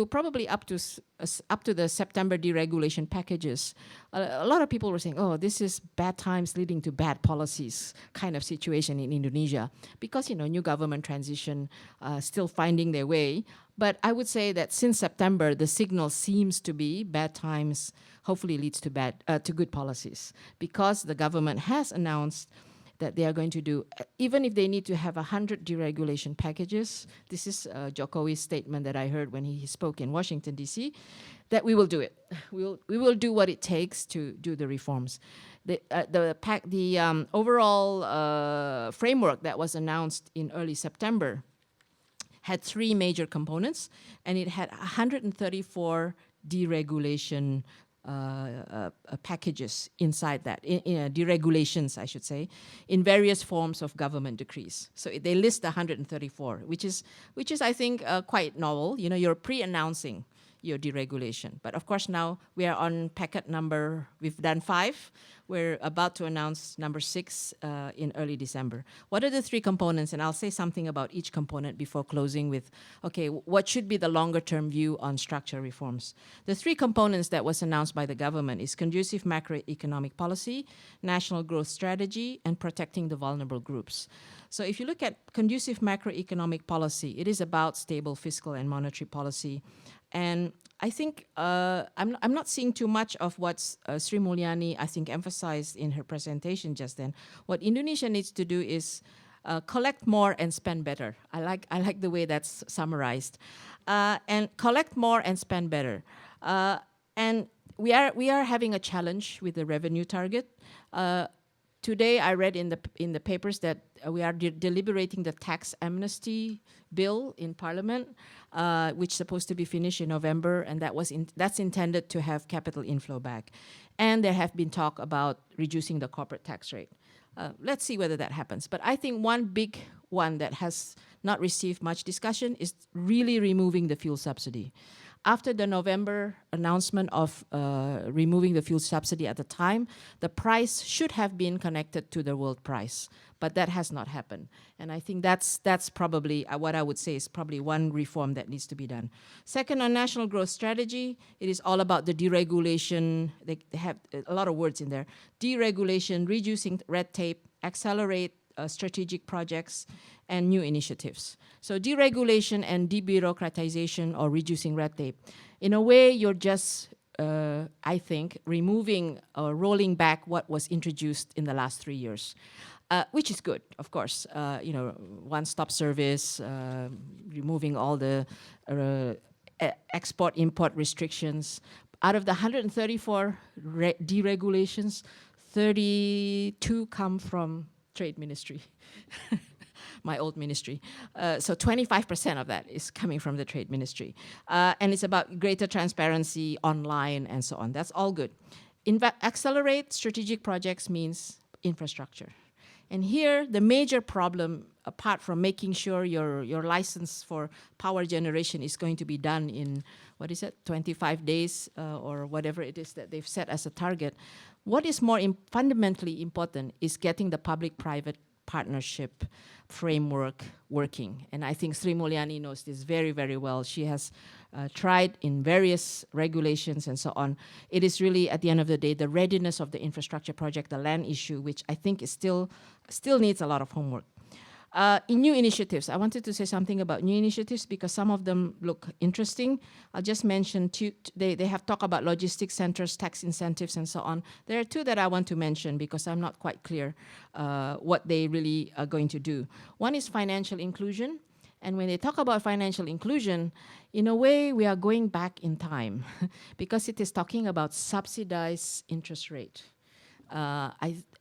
probably up to the September deregulation packages, a lot of people were saying, oh, this is bad times leading to bad policies kind of situation in Indonesia because, new government transition still finding their way. But I would say that since September, the signal seems to be bad times hopefully leads to good policies because the government has announced that they are going to do, even if they need to have 100 deregulation packages, this is Jokowi's statement that I heard when he spoke in Washington, D.C., that we will do it. We will do what it takes to do the reforms. The overall framework that was announced in early September had 3 major components, and it had 134 deregulation packages inside that, deregulations, I should say, in various forms of government decrees. So they list 134, which is I think quite novel. You're pre-announcing your deregulation. But of course now we are on packet number, we've done 5. We're about to announce number 6 in early December. What are the 3 components? And I'll say something about each component before closing with, okay, what should be the longer-term view on structural reforms? The 3 components that was announced by the government is conducive macroeconomic policy, national growth strategy, and protecting the vulnerable groups. So if you look at conducive macroeconomic policy, it is about stable fiscal and monetary policy. And I think I'm not seeing too much of what Sri Mulyani, I think, emphasized in her presentation just then. What Indonesia needs to do is collect more and spend better. I like the way that's summarized. And collect more and spend better. And we are having a challenge with the revenue target. Today, I read in the papers that we are deliberating the tax amnesty bill in Parliament, which is supposed to be finished in November, and that's intended to have capital inflow back. And there have been talk about reducing the corporate tax rate. Let's see whether that happens. But I think one big one that has not received much discussion is really removing the fuel subsidy. After the November announcement of removing the fuel subsidy at the time, the price should have been connected to the world price, but that has not happened. And I think that's probably what I would say is probably one reform that needs to be done. Second, on national growth strategy, it is all about the deregulation. They have a lot of words in there. Deregulation, reducing red tape, accelerate strategic projects, and new initiatives. So deregulation and debureaucratization or reducing red tape. In a way, you're just, I think, removing or rolling back what was introduced in the last 3 years, which is good, of course. One-stop service, removing all the export-import restrictions. Out of the 134 deregulations, 32 come from Trade Ministry, my old ministry. So 25% of that is coming from the Trade Ministry. And it's about greater transparency online and so on. That's all good. Accelerate strategic projects means infrastructure. And here, the major problem, apart from making sure your license for power generation is going to be done in, 25 days or whatever it is that they've set as a target, what is more fundamentally important is getting the public-private partnership framework working. And I think Sri Mulyani knows this very, very well. She has tried in various regulations and so on. It is really, at the end of the day, the readiness of the infrastructure project, the land issue, which I think is still needs a lot of homework. In new initiatives, I wanted to say something about new initiatives because some of them look interesting. I'll just mention they have talked about logistics centers, tax incentives, and so on. There are 2 that I want to mention because I'm not quite clear what they really are going to do. One is financial inclusion. And when they talk about financial inclusion, in a way, we are going back in time because it is talking about subsidized interest rate.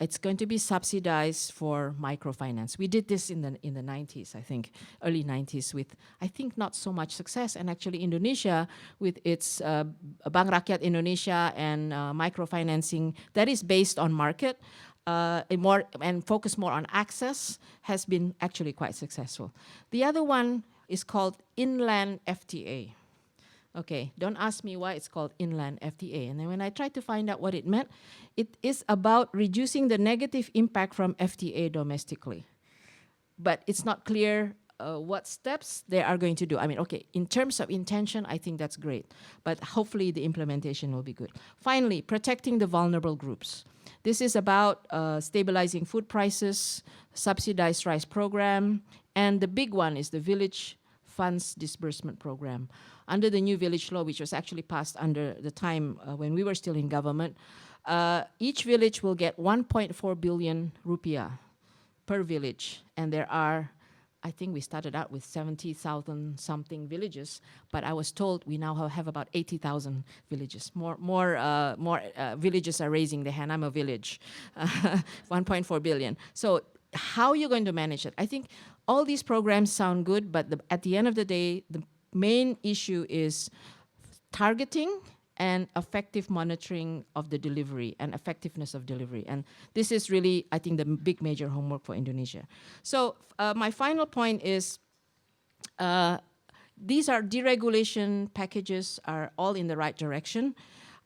It's going to be subsidized for microfinance. We did this in the 90s, I think, early 90s with, I think, not so much success. And actually Indonesia, with its Bank Rakyat Indonesia and microfinancing that is based on market and focus more on access, has been actually quite successful. The other one is called Inland FTA. Okay, don't ask me why it's called Inland FTA. And then when I tried to find out what it meant, it is about reducing the negative impact from FTA domestically. But it's not clear what steps they are going to do. I mean, okay, in terms of intention, I think that's great. But hopefully the implementation will be good. Finally, protecting the vulnerable groups. This is about stabilizing food prices, subsidized rice program, and the big one is the village funds disbursement program. Under the new village law, which was actually passed under the time when we were still in government, each village will get 1.4 billion rupiah per village. And there are, I think we started out with 70,000 something villages, but I was told we now have about 80,000 villages. More villages are raising their hand. I'm a village, 1.4 billion. So how are you going to manage it? I think all these programs sound good, but at the end of the day, the main issue is targeting and effective monitoring of the delivery and effectiveness of delivery. And this is really, I think, the big major homework for Indonesia. So my final point is these are deregulation packages are all in the right direction.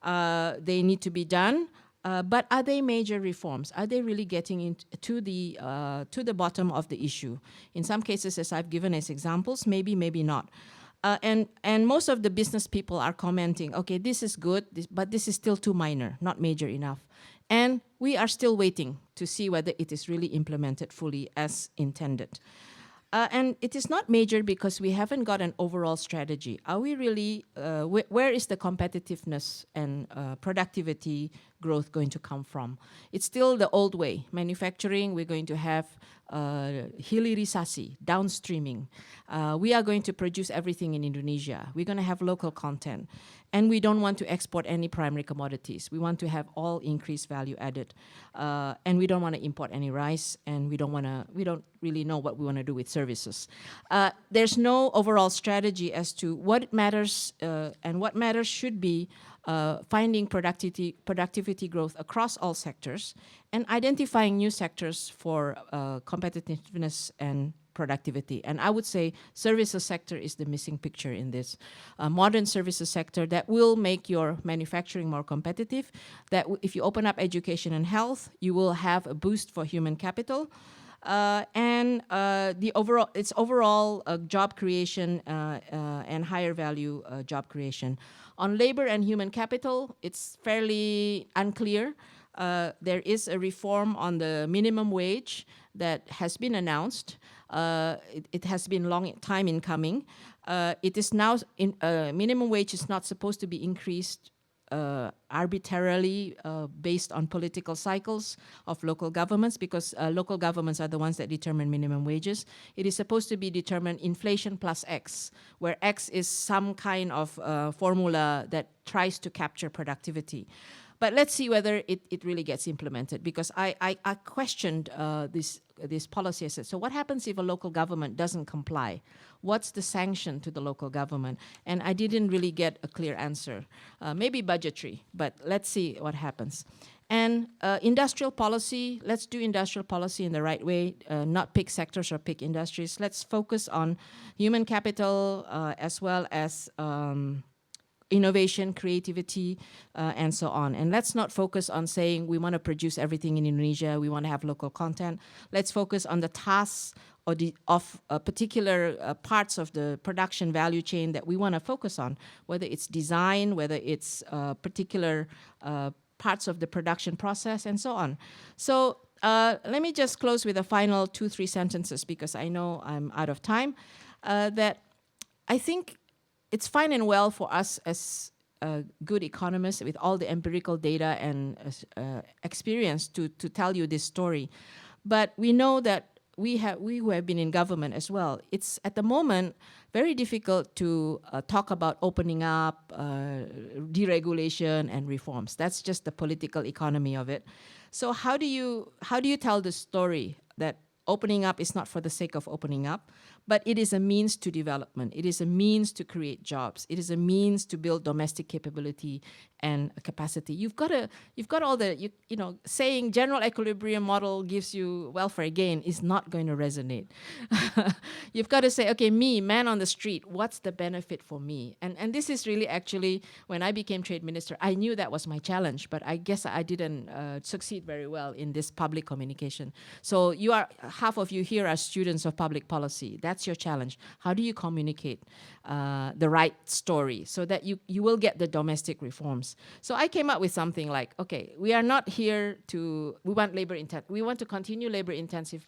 They need to be done. But are they major reforms? Are they really getting into to the bottom of the issue? In some cases, as I've given as examples, maybe, maybe not. And most of the business people are commenting, okay, this is good, but this is still too minor, not major enough. And we are still waiting to see whether it is really implemented fully as intended. And it is not major because we haven't got an overall strategy. Are we really, where is the competitiveness and productivity growth going to come from? It's still the old way. Manufacturing, we're going to have hilirisasi, downstreaming. We are going to produce everything in Indonesia. We're going to have local content. And we don't want to export any primary commodities. We want to have all increased value added. And we don't want to import any rice, and we don't really know what we want to do with services. There's no overall strategy as to what matters and what matters should be finding productivity growth across all sectors and identifying new sectors for competitiveness and productivity. And I would say services sector is the missing picture in this. A modern services sector that will make your manufacturing more competitive, that if you open up education and health, you will have a boost for human capital. And its overall job creation and higher value job creation. On labor and human capital, it's fairly unclear. There is a reform on the minimum wage that has been announced. It has been long time in coming. It is now, minimum wage is not supposed to be increased arbitrarily based on political cycles of local governments, because local governments are the ones that determine minimum wages. It is supposed to be determined inflation plus X, where X is some kind of formula that tries to capture productivity. But let's see whether it really gets implemented, because I questioned this policy. I said, so what happens if a local government doesn't comply? What's the sanction to the local government? And I didn't really get a clear answer. Maybe budgetary, but let's see what happens. And industrial policy, let's do industrial policy in the right way, not pick sectors or pick industries. Let's focus on human capital as well as innovation, creativity, and so on. And let's not focus on saying we want to produce everything in Indonesia, we want to have local content. Let's focus on the tasks of particular parts of the production value chain that we want to focus on, whether it's design, whether it's particular parts of the production process, and so on. So let me just close with a final 2-3 sentences, because I know I'm out of time, that I think it's fine and well for us as good economists with all the empirical data and experience to tell you this story. But we know that we who have been in government as well, it's at the moment very difficult to talk about opening up, deregulation and reforms. That's just the political economy of it. So how do you tell the story that opening up is not for the sake of opening up, but it is a means to development. It is a means to create jobs. It is a means to build domestic capability and capacity. You've got all the, saying general equilibrium model gives you welfare gain is not going to resonate. You've got to say, okay, me, man on the street, what's the benefit for me? And this is really actually, when I became trade minister, I knew that was my challenge, but I guess I didn't succeed very well in this public communication. So half of you here are students of public policy. That's your challenge. How do you communicate the right story so that you will get the domestic reforms? So I came up with something like, okay, we are not here we want to continue labor-intensive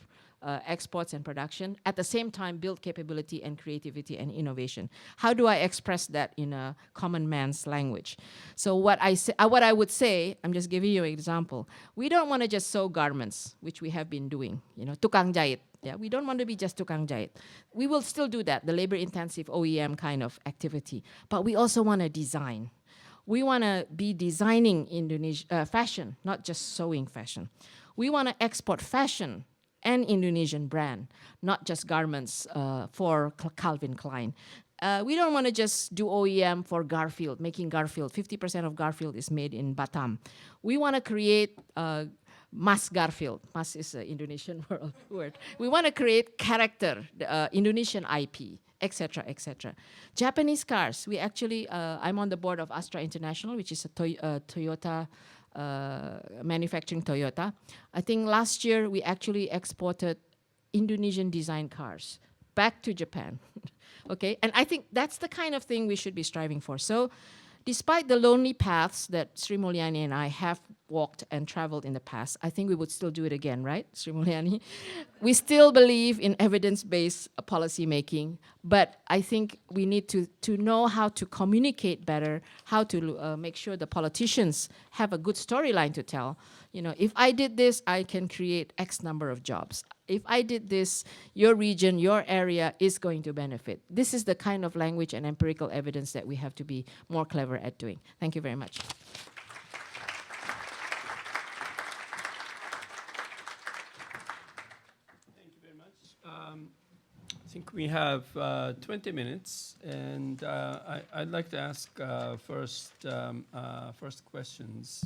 exports and production, at the same time build capability and creativity and innovation. How do I express that in a common man's language? So what I would say, I'm just giving you an example. We don't want to just sew garments, which we have been doing, tukang jahit. Yeah, we don't want to be just tukang jahit. We will still do that, the labor-intensive OEM kind of activity, but we also want to design. We want to be designing fashion, not just sewing fashion. We want to export fashion and Indonesian brand, not just garments for Calvin Klein. We don't want to just do OEM for Garfield, making Garfield. 50% of Garfield is made in Batam. We want to create Mas Garfield. Mas is an Indonesian word. We want to create character, Indonesian IP, etc., etc. Japanese cars. We actually, I'm on the board of Astra International, which is a Toyota manufacturing Toyota. I think last year we actually exported Indonesian design cars back to Japan. Okay, and I think that's the kind of thing we should be striving for. So despite the lonely paths that Sri Mulyani and I have walked and traveled in the past, I think we would still do it again, right, Sri Mulyani? We still believe in evidence-based policy making, but I think we need to know how to communicate better, how to make sure the politicians have a good storyline to tell. You know, if I did this, I can create X number of jobs. If I did this, your region, your area is going to benefit. This is the kind of language and empirical evidence that we have to be more clever at doing. Thank you very much. Thank you very much. I think we have 20 minutes, and I'd like to ask first questions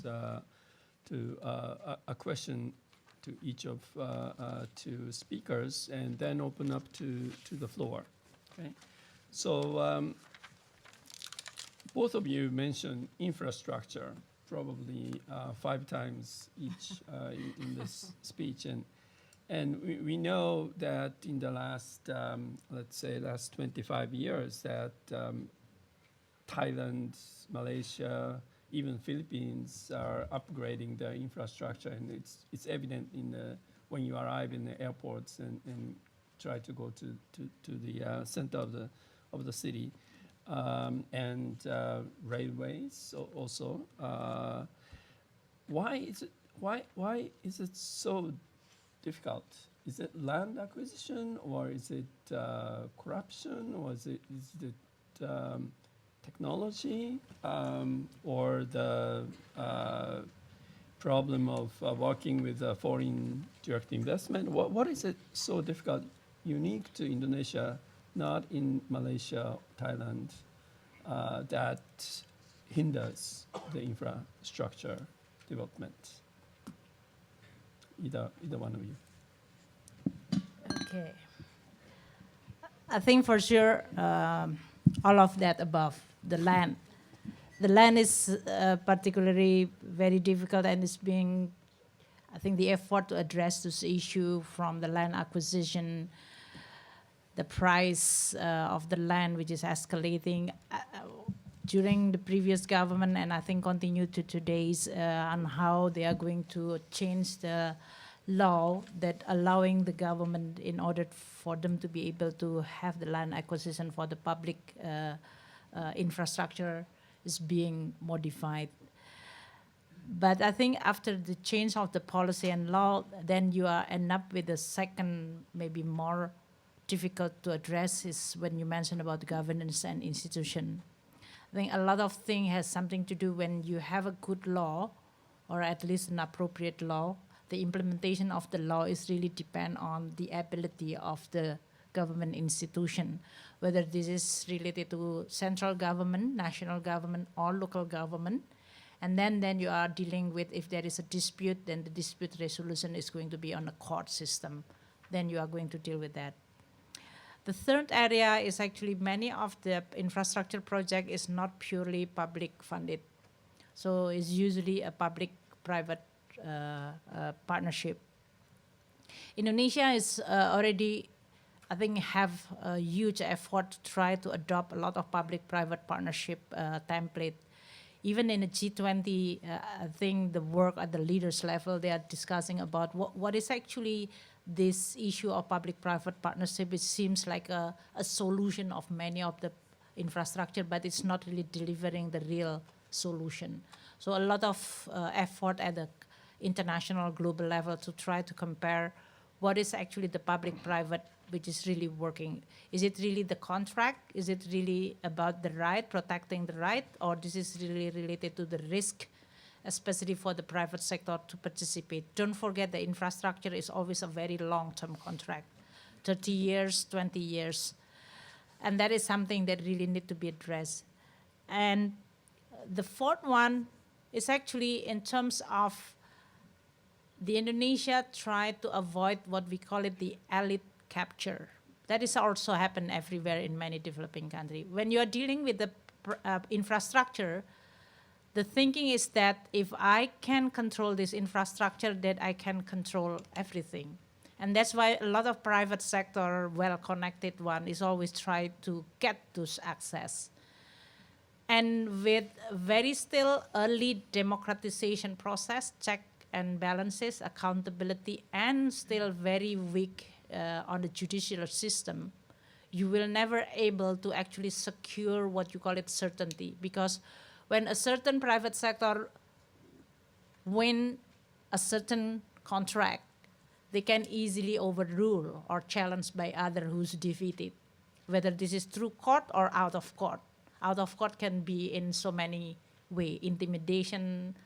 to a question to each of two speakers, and then open up to the floor. Okay, so both of you mentioned infrastructure, probably 5 times each in this speech, and we know that in the last, let's say, last 25 years, that Thailand, Malaysia, even Philippines are upgrading their infrastructure, and it's evident in when you arrive in the airports and try to go to the center of the city, and railways also. Why is it so difficult? Is it land acquisition, or is it corruption, or is it technology, or the problem of working with foreign direct investment? What is it so difficult, unique to Indonesia, not in Malaysia, Thailand, that hinders the infrastructure development? Either one of you. Okay. I think for sure all of that above. The land. The land is particularly very difficult, and it's being, I think, the effort to address this issue from the land acquisition, the price of the land, which is escalating during the previous government, and I think continue to today's, on how they are going to change the law that allowing the government, in order for them to be able to have the land acquisition for the public infrastructure, is being modified. But I think after the change of the policy and law, then you end up with a second, maybe more difficult to address, is when you mention about governance and institution. I think a lot of things has something to do when you have a good law, or at least an appropriate law. The implementation of the law is really depend on the ability of the government institution, whether this is related to central government, national government, or local government. And then you are dealing with, if there is a dispute, then the dispute resolution is going to be on a court system. Then you are going to deal with that. The third area is actually many of the infrastructure project is not purely public funded. So it's usually a public-private partnership. Indonesia is already, I think, have a huge effort to try to adopt a lot of public-private partnership template. Even in the G20, I think the work at the leaders level, they are discussing about what is actually this issue of public-private partnership. It seems like a solution of many of the infrastructure, but it's not really delivering the real solution. So a lot of effort at the international global level to try to compare what is actually the public-private which is really working. Is it really the contract? Is it really about the right, protecting the right, or this is really related to the risk, especially for the private sector to participate? Don't forget the infrastructure is always a very long-term contract, 30 years, 20 years. And that is something that really need to be addressed. And the fourth one is actually in terms of the Indonesia tried to avoid what we call it the elite capture. That is also happen everywhere in many developing countries. When you are dealing with the infrastructure, the thinking is that if I can control this infrastructure, that I can control everything. And that's why a lot of private sector, well-connected one, is always try to get those access. And with very still early democratization process, check and balances, accountability, and still very weak on the judicial system, you will never able to actually secure what you call it certainty. Because when a certain private sector win a certain contract, they can easily overrule or challenge by other who's defeated, whether this is through court or out of court. Out of court can be in so many ways, intimidation,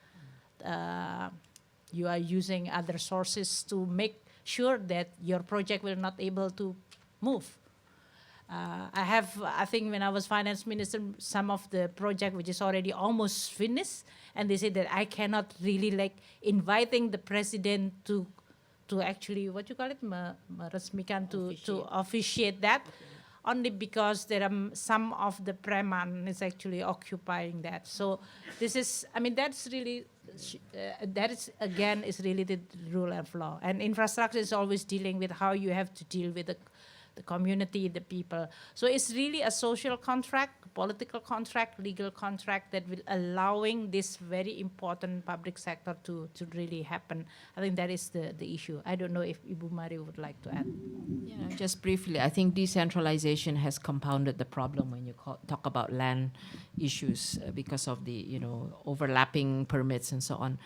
you are using other sources to make sure that your project will not able to move. I think when I was finance minister, some of the project which is already almost finished, and they said that I cannot really like inviting the president to actually, what you call it, meresmikan, to officiate that, only because there are some of the Preman is actually occupying that. So this is, I mean, that's really, that is again is related to rule of law. And infrastructure is always dealing with how you have to deal with the community, the people. So it's really a social contract, political contract, legal contract that will allowing this very important public sector to really happen. I think that is the issue. I don't know if Ibu Mari would like to add. Yeah, just briefly, I think decentralization has compounded the problem when you talk about land issues because of the overlapping permits and so on.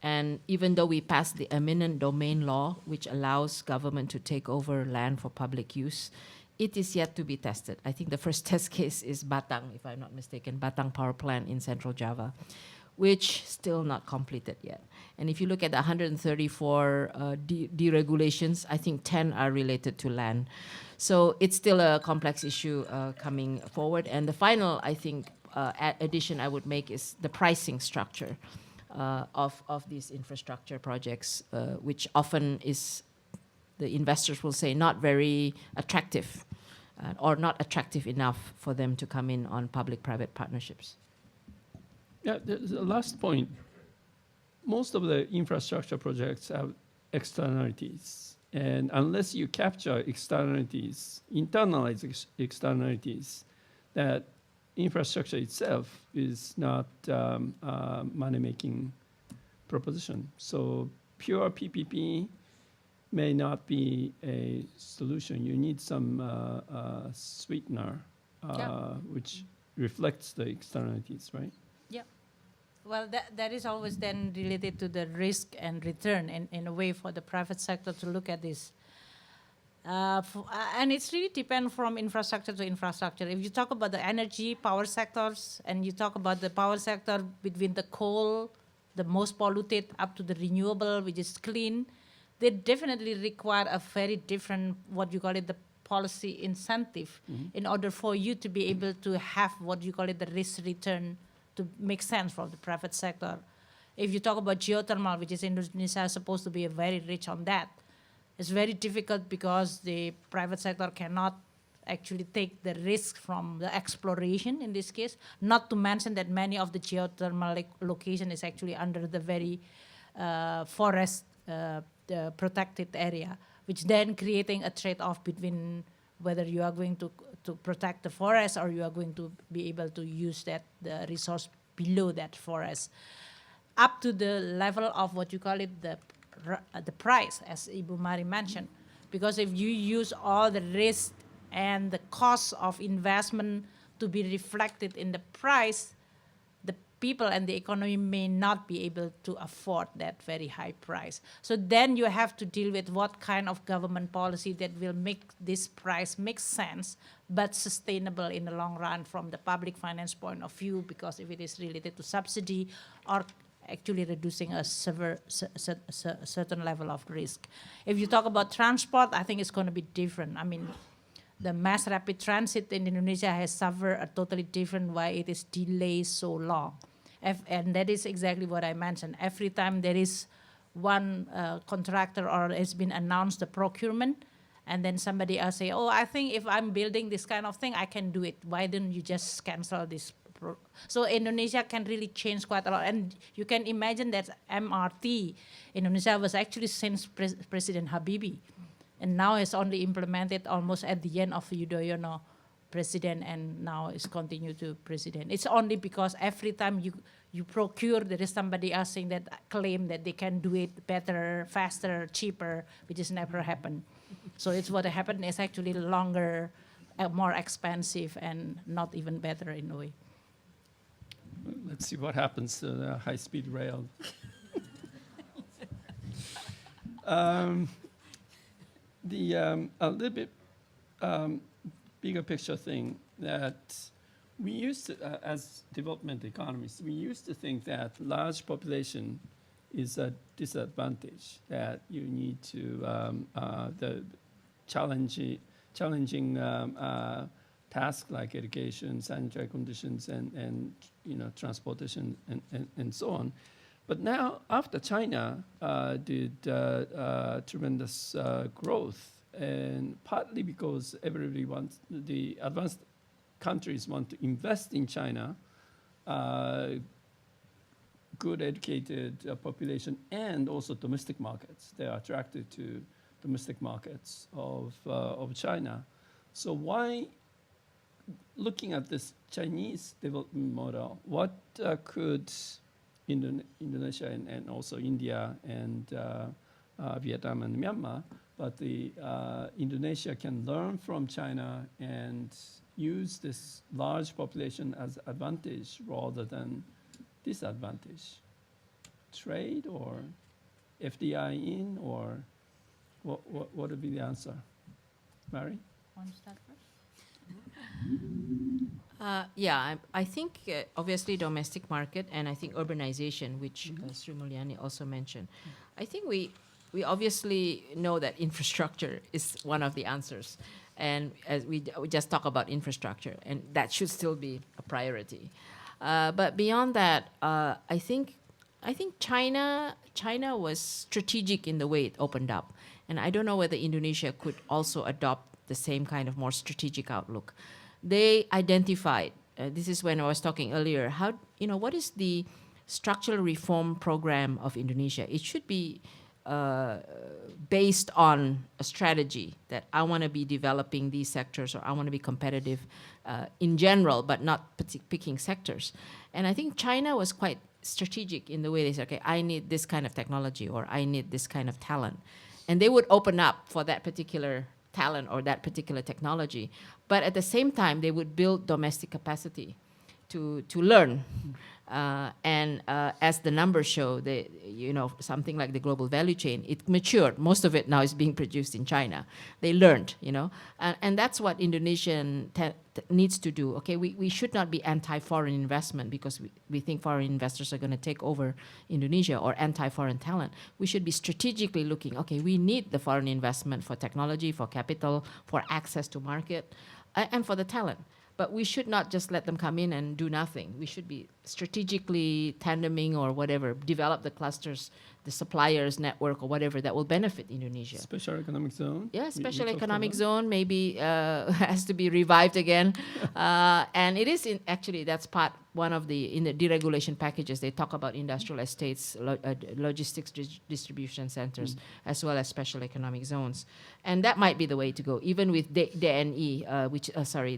And even though we passed the eminent domain law, which allows government to take over land for public use, it is yet to be tested. I think the first test case is Batang, if I'm not mistaken, Batang Power Plant in Central Java, which still not completed yet. And if you look at the 134 deregulations, I think 10 are related to land. So it's still a complex issue coming forward. And the final, I think, addition I would make is the pricing structure of these infrastructure projects, which often is, the investors will say, not very attractive or not attractive enough for them to come in on public-private partnerships. Yeah, the last point. Most of the infrastructure projects have externalities. And unless you capture externalities, internalize externalities, that infrastructure itself is not a money-making proposition. So pure PPP may not be a solution. You need some sweetener, which reflects the externalities, right? Yeah. Well, that is always then related to the risk and return in a way for the private sector to look at this. And it's really depend from infrastructure to infrastructure. If you talk about the energy, power sectors, and you talk about the power sector between the coal, the most polluted, up to the renewable, which is clean, they definitely require a very different, what you call it, the policy incentive in order for you to be able to have what you call it, the risk return to make sense for the private sector. If you talk about geothermal, which is Indonesia is supposed to be very rich on that, it's very difficult because the private sector cannot actually take the risk from the exploration in this case, not to mention that many of the geothermal location is actually under the very forest protected area, which then creating a trade-off between whether you are going to protect the forest or you are going to be able to use that the resource below that forest, up to the level of what you call it the price, as Ibu Mari mentioned, because if you use all the risk and the cost of investment to be reflected in the price, the people and the economy may not be able to afford that very high price. So then you have to deal with what kind of government policy that will make this price make sense, but sustainable in the long run from the public finance point of view, because if it is related to subsidy or actually reducing a certain level of risk. If you talk about transport, I think it's going to be different. I mean, the mass rapid transit in Indonesia has suffered a totally different why it is delayed so long. And that is exactly what I mentioned. Every time there is one contractor or has been announced the procurement, and then somebody else say, oh, I think if I'm building this kind of thing, I can do it. Why don't you just cancel this So Indonesia can really change quite a lot. And you can imagine that MRT, Indonesia was actually since President Habibie. And now it's only implemented almost at the end of Yudhoyono president, and now it's continued to president. It's only because every time you procure, there is somebody else saying that claim that they can do it better, faster, cheaper, which has never happened. So it's what happened is actually longer, more expensive, and not even better in a way. Let's see what happens to the high-speed rail. A little bit bigger picture thing that we used to, as development economists, we used to think that large population is a disadvantage, that you need to, the challenging tasks like education, sanitary conditions, and transportation, and so on. But now, after China did tremendous growth, and partly because everybody wants, the advanced countries want to invest in China, good educated population, and also domestic markets. They are attracted to domestic markets of China. So why, looking at this Chinese development model, what could Indonesia and also India and Vietnam and Myanmar, but Indonesia can learn from China and use this large population as advantage rather than disadvantage? Trade or FDI in, or what would be the answer? Mary? Want to start first? Yeah, I think obviously domestic market, and I think urbanization, which Sri Mulyani also mentioned. I think we obviously know that infrastructure is one of the answers, and as we just talk about infrastructure, and that should still be a priority. But beyond that, I think China was strategic in the way it opened up, and I don't know whether Indonesia could also adopt the same kind of more strategic outlook. They identified, this is when I was talking earlier, how, what is the structural reform program of Indonesia? It should be based on a strategy that I want to be developing these sectors, or I want to be competitive in general, but not picking sectors. And I think China was quite strategic in the way they said, okay, I need this kind of technology, or I need this kind of talent. And they would open up for that particular talent or that particular technology. But at the same time, they would build domestic capacity to learn. And as the numbers show, something like the global value chain, it matured. Most of it now is being produced in China. They learned, and that's what Indonesia needs to do. Okay, we should not be anti-foreign investment because we think foreign investors are going to take over Indonesia, or anti-foreign talent. We should be strategically looking, okay, we need the foreign investment for technology, for capital, for access to market, and for the talent. But we should not just let them come in and do nothing. We should be strategically tandeming or whatever, develop the clusters, the suppliers network or whatever that will benefit Indonesia. Special economic zone? Yeah, special economic zone maybe has to be revived again. And it is, actually, that's one of in the deregulation packages, they talk about industrial estates, logistics distribution centers, as well as special economic zones. And that might be the way to go, even with DNE,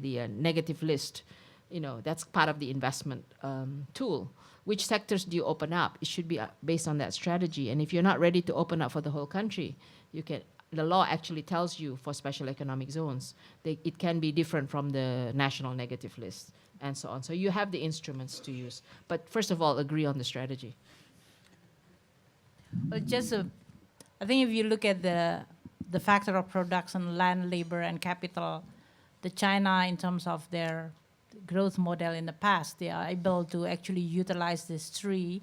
the negative list. That's part of the investment tool. Which sectors do you open up? It should be based on that strategy. And if you're not ready to open up for the whole country, the law actually tells you for special economic zones, it can be different from the national negative list and so on. So you have the instruments to use. But first of all, agree on the strategy. Well, I think if you look at the factor of production, land, labor, and capital, the China, in terms of their growth model in the past, they are able to actually utilize this three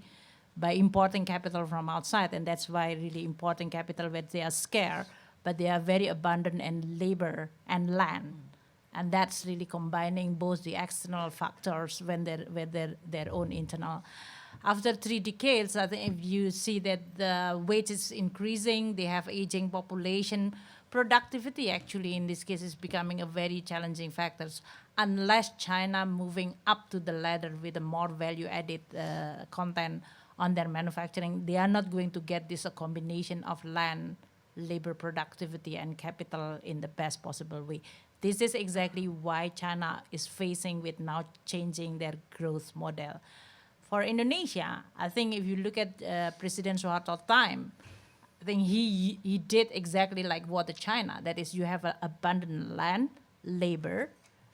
by importing capital from outside, and that's why really importing capital, where they are scarce, but they are very abundant in labor and land, and that's really combining both the external factors with their own internal. After 3 decades, I think if you see that the wage is increasing, they have aging population, productivity actually in this case is becoming a very challenging factor unless China moving up to the ladder with a more value-added content on their manufacturing. They are not going to get this a combination of land, labor productivity, and capital in the best possible way. This is exactly why China is facing with now changing their growth model. For Indonesia, I think if you look at President Suharto's time, I think he did exactly like what the China, that is you have abundant land, labor,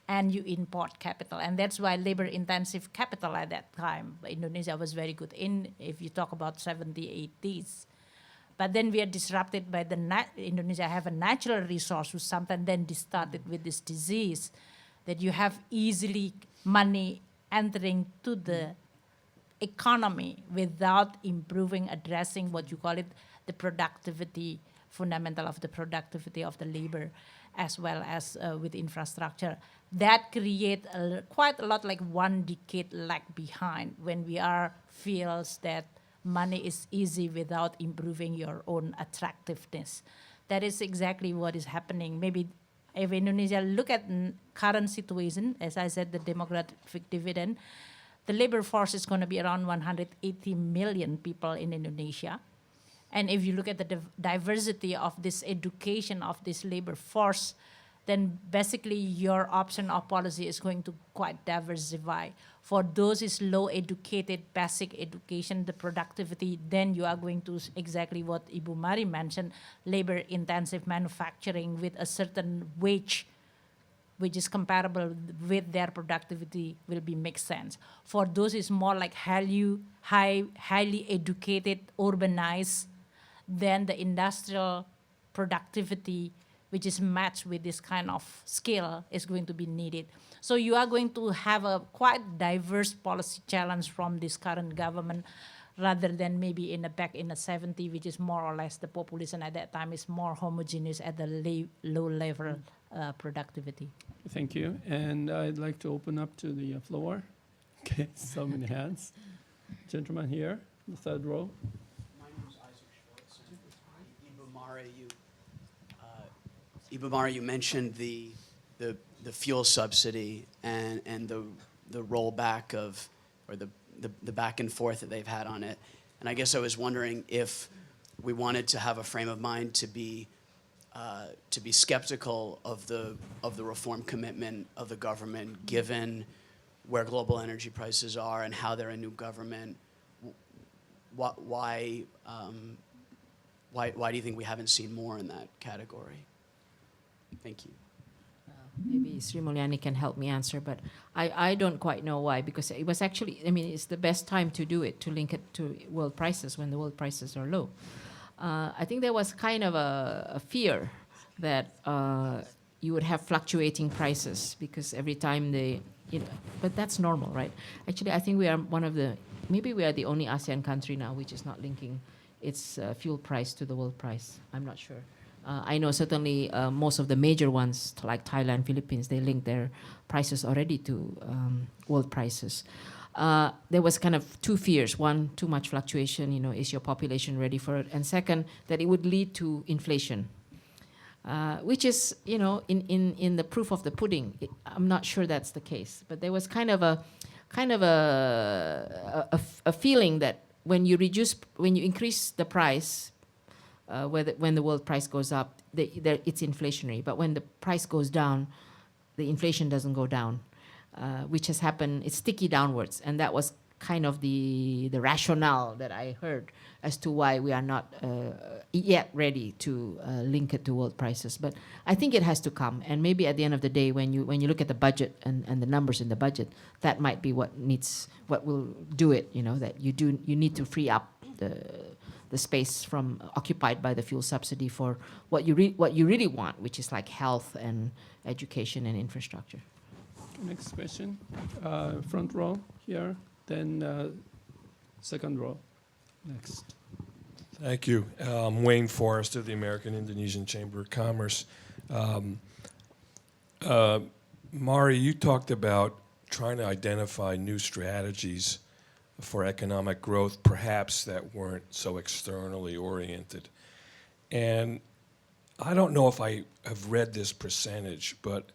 and you import capital. And that's why labor-intensive capital at that time, Indonesia was very good in, if you talk about 70s, 80s. But then we are disrupted by Indonesia have a natural resource who sometimes then started with this disease that you have easily money entering to the economy without improving, addressing what you call it, the productivity, fundamental of the productivity of the labor, as well as with infrastructure. That create quite a lot, like 1 decade lag behind when we feels that money is easy without improving your own attractiveness. That is exactly what is happening. Maybe if Indonesia look at current situation, as I said, the demographic dividend, the labor force is going to be around 180 million people in Indonesia. And if you look at the diversity of this education of this labor force, then basically your option of policy is going to quite diversify. For those is low educated, basic education, the productivity, then you are going to exactly what Ibu Mari mentioned, labor intensive manufacturing with a certain wage which is comparable with their productivity will be make sense. For those is more like highly educated, urbanized, then the industrial productivity which is matched with this kind of skill is going to be needed. So you are going to have a quite diverse policy challenge from this current government rather than maybe back in the 70s, which is more or less the population at that time is more homogeneous at the low level productivity. Thank you. And I'd like to open up to the floor. Okay, so many hands. Gentleman here, the third row. My name is Isaac Schwartz. Ibu Mari, you mentioned the fuel subsidy and the rollback of, or the back and forth that they've had on it. And I guess I was wondering if we wanted to have a frame of mind to be skeptical of the reform commitment of the government, given where global energy prices are and how they're a new government. Why do you think we haven't seen more in that category? Thank you. Maybe Sri Mulyani can help me answer, but I don't quite know why, because it was actually, I mean, it's the best time to do it, to link it to world prices when the world prices are low. I think there was kind of a fear that you would have fluctuating prices because every time but that's normal, right? Actually, I think we are maybe we are the only ASEAN country now which is not linking its fuel price to the world price. I'm not sure. I know certainly most of the major ones, like Thailand, Philippines, they link their prices already to world prices. There was kind of two fears. One, too much fluctuation, is your population ready for it? And second, that it would lead to inflation, which is, in the proof of the pudding. I'm not sure that's the case. But there was kind of a feeling that when you increase the price, when the world price goes up, it's inflationary. But when the price goes down, the inflation doesn't go down, which has happened. It's sticky downwards, and that was kind of the rationale that I heard as to why we are not yet ready to link it to world prices. But I think it has to come, and maybe at the end of the day, when you look at the budget and the numbers in the budget, that might be what will do it. That you need to free up the space occupied by the fuel subsidy for what you really want, which is like health and education and infrastructure. Next question, front row here, then second row. Next. Thank you. I'm Wayne Forrest of the American Indonesian Chamber of Commerce. Mari, you talked about trying to identify new strategies for economic growth, perhaps that weren't so externally oriented. And I don't know if I have read this percentage, but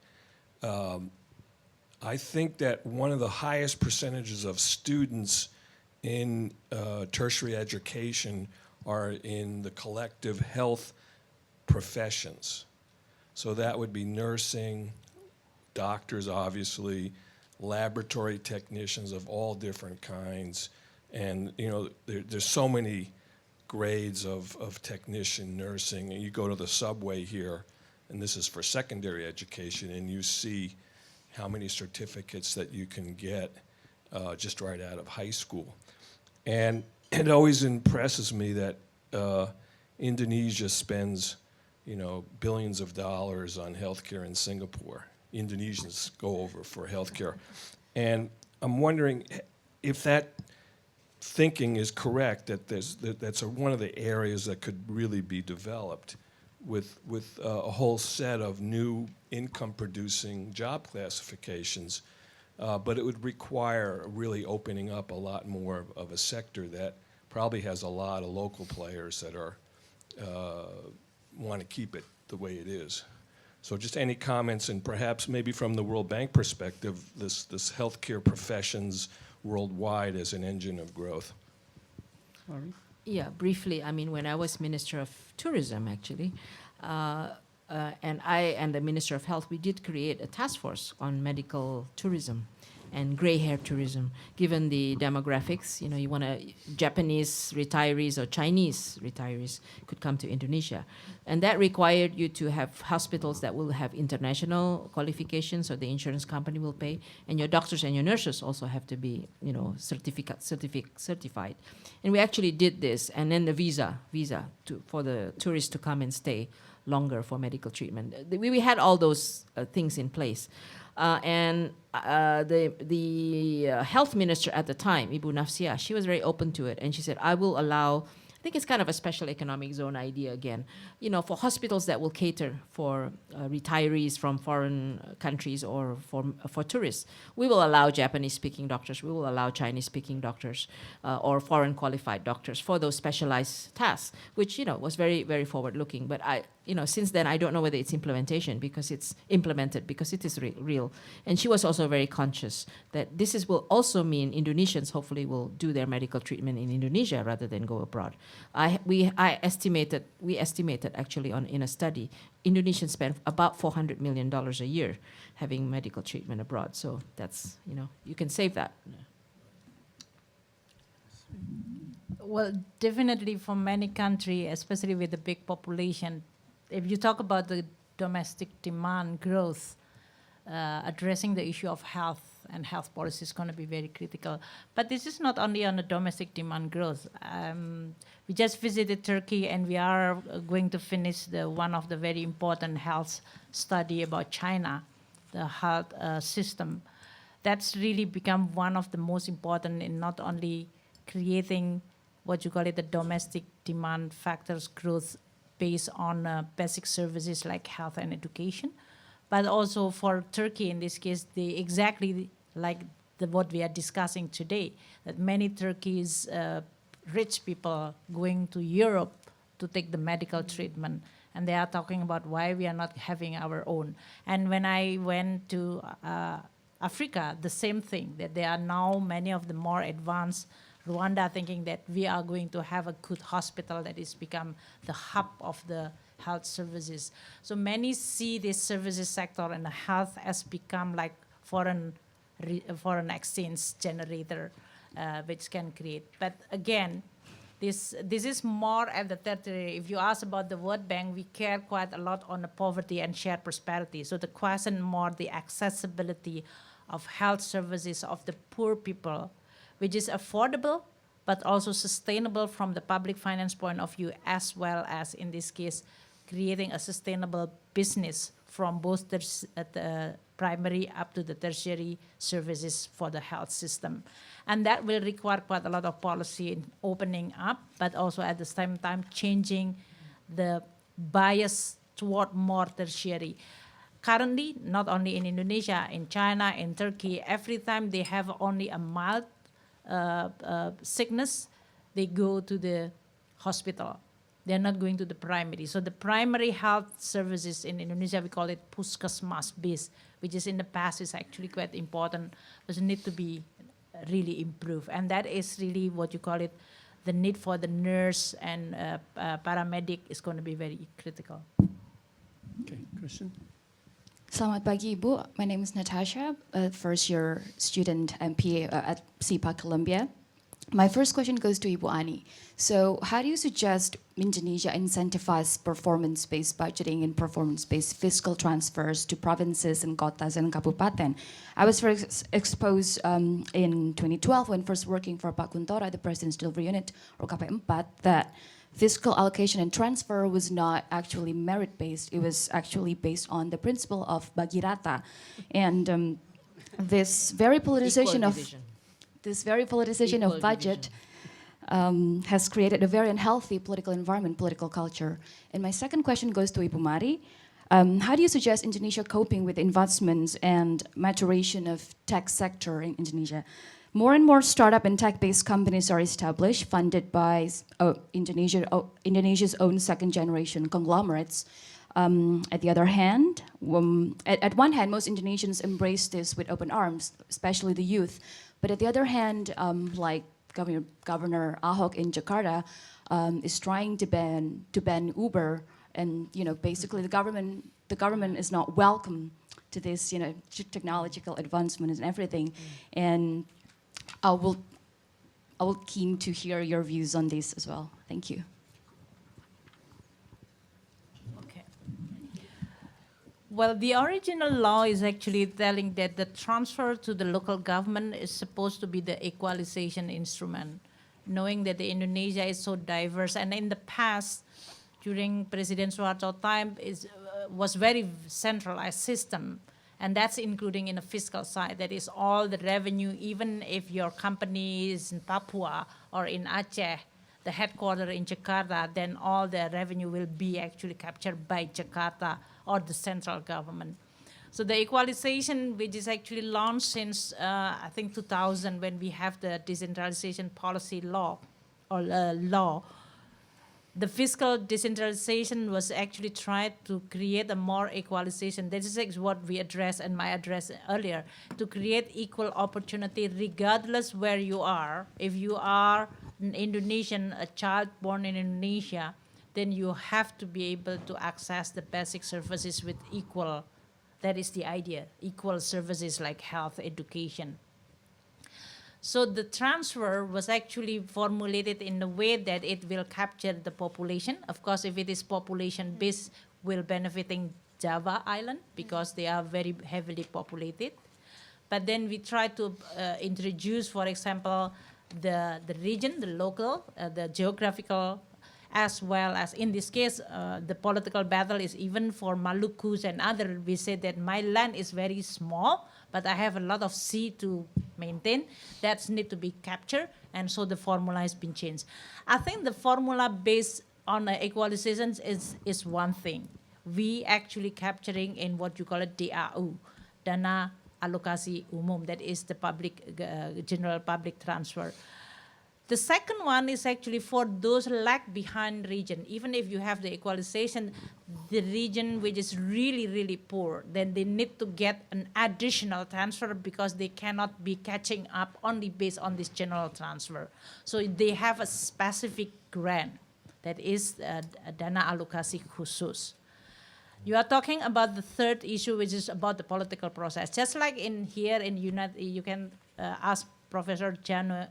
I think that one of the highest percentages of students in tertiary education are in the collective health professions. So that would be nursing, doctors, obviously, laboratory technicians of all different kinds. And, you know, there's so many grades of technician, nursing. And you go to the subway here, and this is for secondary education, and you see how many certificates that you can get just right out of high school. And it always impresses me that Indonesia spends, you know, billions of dollars on healthcare in Singapore. Indonesians go over for healthcare. And I'm wondering if that thinking is correct, that that's one of the areas that could really be developed with a whole set of new income-producing job classifications. But it would require really opening up a lot more of a sector that probably has a lot of local players that are want to keep it the way it is. So just any comments, and perhaps maybe from the World Bank perspective, this healthcare professions worldwide as an engine of growth. Sorry. Yeah, briefly, I mean, when I was Minister of Tourism, actually, and I and the Minister of Health, we did create a task force on medical tourism and gray hair tourism. Given the demographics, you know, you want to, Japanese retirees or Chinese retirees could come to Indonesia. And that required you to have hospitals that will have international qualifications, so the insurance company will pay. And your doctors and your nurses also have to be, you know, certified. And we actually did this. And then the visa for the tourists to come and stay longer for medical treatment. We had all those things in place. And the health minister at the time, Ibu Nafsia, she was very open to it. And she said, I will allow, I think it's kind of a special economic zone idea again, you know, for hospitals that will cater for retirees from foreign countries or for tourists. We will allow Japanese-speaking doctors, we will allow Chinese-speaking doctors or foreign qualified doctors for those specialized tasks, which, you know, was very, very forward-looking. But you know, since then, I don't know whether it's implemented because it is real. And she was also very conscious that will also mean Indonesians hopefully will do their medical treatment in Indonesia rather than go abroad. We estimated actually in a study, Indonesians spend about $400 million a year having medical treatment abroad. So that's, you know, you can save that. Well, definitely for many countries, especially with the big population, if you talk about the domestic demand growth, addressing the issue of health and health policy is going to be very critical. But this is not only on the domestic demand growth. We just visited Turkey, and we are going to finish one of the very important health study about China, the health system. That's really become one of the most important in not only creating what you call it the domestic demand factors growth based on basic services like health and education, but also for Turkey in this case, exactly like what we are discussing today, that many Turkish rich people going to Europe to take the medical treatment, and they are talking about why we are not having our own. And when I went to Africa, the same thing, that there are now many of the more advanced Rwanda thinking that we are going to have a good hospital that is become the hub of the health services. So many see this services sector and the health as become like foreign exchange generator, which can create. But again, this is more at the tertiary. If you ask about the World Bank, we care quite a lot on the poverty and shared prosperity. So the question more the accessibility of health services of the poor people, which is affordable, but also sustainable from the public finance point of view, as well as, in this case, creating a sustainable business from both the primary up to the tertiary services for the health system. And that will require quite a lot of policy in opening up, but also at the same time changing the bias toward more tertiary. Currently, not only in Indonesia, in China, in Turkey, every time they have only a mild sickness, they go to the hospital. They're not going to the primary. So the primary health services in Indonesia, we call it puskesmas base, which is in the past is actually quite important, but it need to be really improved. And that is really what you call it, the need for the nurse and paramedic is going to be very critical. Okay, Christian. Selamat pagi, Ibu. My name is Natasha, first-year student MPA at SIPA Columbia. My first question goes to Ibu Ani. So how do you suggest Indonesia incentivize performance-based budgeting and performance-based fiscal transfers to provinces and kotas and kabupaten? I was first exposed in 2012 when first working for Pak Kuntora, the President's Delivery Unit, or KP4, that fiscal allocation and transfer was not actually merit-based. It was actually based on the principle of bagi rata. And this very politicization of budget has created a very unhealthy political environment, political culture. And my second question goes to Ibu Mari. How do you suggest Indonesia coping with investments and maturation of tech sector in Indonesia? More and more startup and tech-based companies are established, funded by Indonesia's own second-generation conglomerates. At the other hand, at one hand, most Indonesians embrace this with open arms, especially the youth. But at the other hand, like Governor Ahok in Jakarta is trying to ban Uber, and basically the government is not welcome to this technological advancement and everything. And I will keen to hear your views on this as well. Thank you. Okay. Well, the original law is actually telling that the transfer to the local government is supposed to be the equalization instrument, knowing that the Indonesia is so diverse. And in the past, during President Suharto time, was very centralized system. And that's including in the fiscal side. That is all the revenue, even if your company is in Papua or in Aceh, the headquarters in Jakarta, then all the revenue will be actually captured by Jakarta or the central government. So the equalization, which is actually launched since, I think, 2000, when we have the decentralization policy law, or law, the fiscal decentralization was actually tried to create a more equalization. This is what we addressed in my address earlier, to create equal opportunity regardless where you are. If you are an Indonesian, a child born in Indonesia, then you have to be able to access the basic services with equal, that is the idea, equal services like health, education. So the transfer was actually formulated in a way that it will capture the population. Of course, if it is population-based, will benefiting Java Island because they are very heavily populated. But then we try to introduce, for example, the region, the local, the geographical, as well as in this case, the political battle is even for Malukus and other. We say that my land is very small, but I have a lot of sea to maintain. That need to be captured, and so the formula has been changed. I think the formula based on equalization is one thing. We actually capturing in what you call it DAU, Dana Alokasi Umum, that is the public general public transfer. The second one is actually for those lag behind region. Even if you have the equalization, the region which is really, really poor, then they need to get an additional transfer because they cannot be catching up only based on this general transfer. So they have a specific grant that is Dana Alokasi Khusus. You are talking about the third issue, which is about the political process. Just like in here in United, you can ask Professor Janow,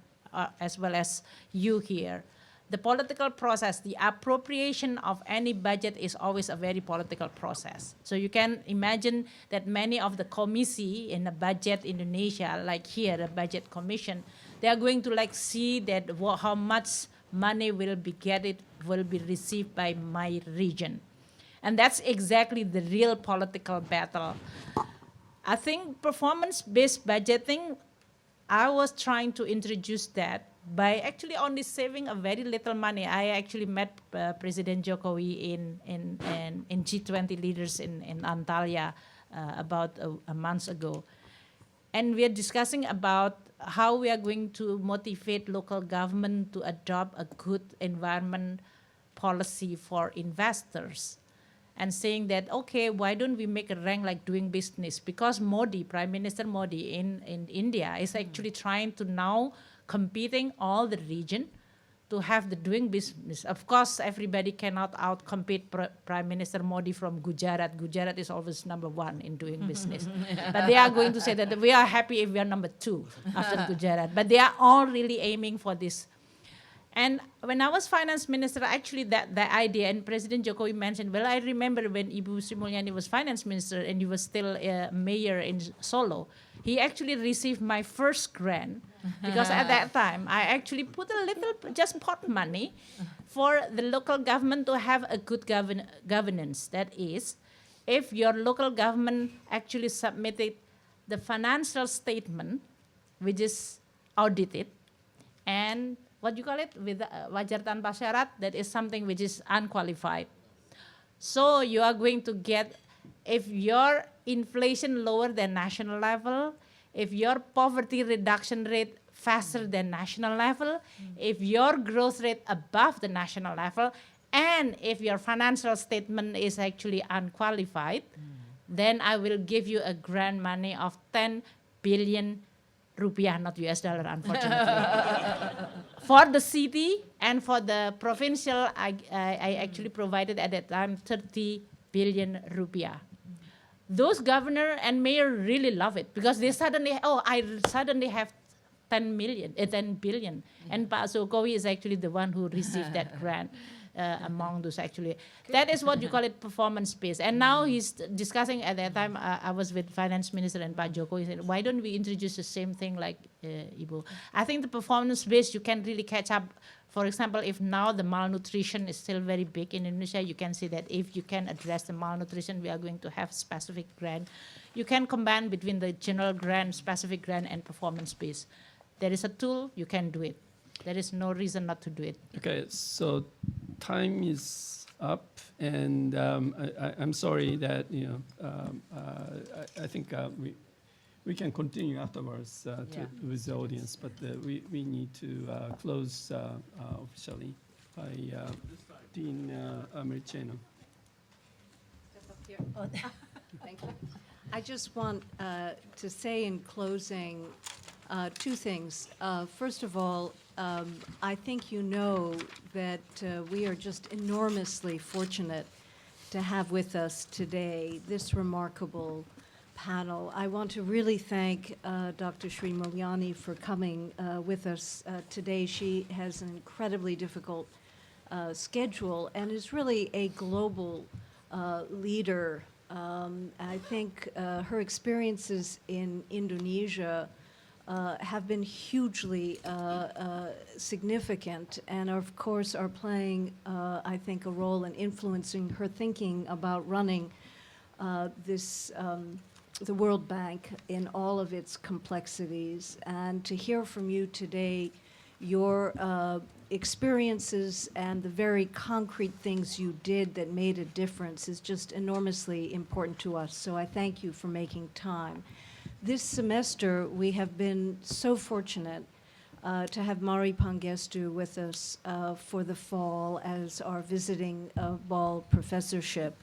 as well as you here. The political process, the appropriation of any budget is always a very political process. So you can imagine that many of the committee in the budget Indonesia, like here, the budget commission, they are going to see that how much money will be received by my region. And that's exactly the real political battle. I think performance-based budgeting, I was trying to introduce that by actually only saving a very little money. I actually met President Jokowi in G20 leaders in Antalya about a month ago. And we are discussing about how we are going to motivate local government to adopt a good environment policy for investors and saying that, okay, why don't we make a rank like doing business? Because Modi, Prime Minister Modi in India is actually trying to now competing all the region to have the doing business. Of course, everybody cannot outcompete Prime Minister Modi from Gujarat. Gujarat is always number one in doing business. But they are going to say that we are happy if we are number 2 after Gujarat. But they are all really aiming for this. And when I was finance minister, actually that idea, and President Jokowi mentioned, well, I remember when Ibu Sri Mulyani was finance minister and he was still a mayor in Solo, he actually received my first grant because at that time I actually put a little, just pot money for the local government to have a good governance. That is, if your local government actually submitted the financial statement, which is audited, and what you call it, with wajar tanpa syarat, that is something which is unqualified. So you are going to get, if your inflation lower than national level, if your poverty reduction rate faster than national level, if your growth rate above the national level, and if your financial statement is actually unqualified, then I will give you a grant money of 10 billion rupiah, not US dollar, unfortunately. For the city and for the provincial, I actually provided at that time 30 billion rupiah. Those governor and mayor really love it because they suddenly, I suddenly have 10 billion. And Pak Jokowi is actually the one who received that grant. Among those actually. That is what you call it performance-based. And now he's discussing, at that time I was with finance minister and Pak Jokowi said, why don't we introduce the same thing like Ibu? I think the performance-based, you can really catch up. For example, if now the malnutrition is still very big in Indonesia, you can see that if you can address the malnutrition, we are going to have specific grant. You can combine between the general grant, specific grant, and performance-based. There is a tool, you can do it. There is no reason not to do it. Okay, so time is up, and I'm sorry that I think we can continue afterwards with the audience, but we need to close officially by Dean Merceno. Thank you. I just want to say in closing 2 things. First of all, I think you know that we are just enormously fortunate to have with us today this remarkable panel. I want to really thank Dr. Sri Mulyani for coming with us today. She has an incredibly difficult schedule and is really a global leader. I think her experiences in Indonesia have been hugely significant and of course are playing, I think, a role in influencing her thinking about running the World Bank in all of its complexities. And to hear from you today, your experiences and the very concrete things you did that made a difference is just enormously important to us. So I thank you for making time. This semester, we have been so fortunate to have Mari Pangestu with us for the fall as our visiting Ball professorship.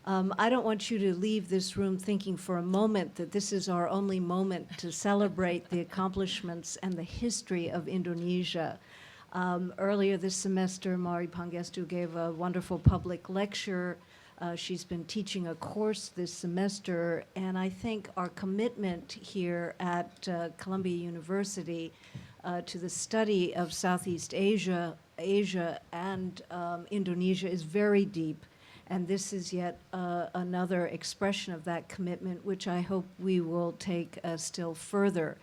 I don't want you to leave this room thinking for a moment that this is our only moment to celebrate the accomplishments and the history of Indonesia. Earlier this semester, Mari Pangestu gave a wonderful public lecture. She's been teaching a course this semester, and I think our commitment here at Columbia University to the study of Southeast Asia and Indonesia is very deep, and this is yet another expression of that commitment, which I hope we will take still further.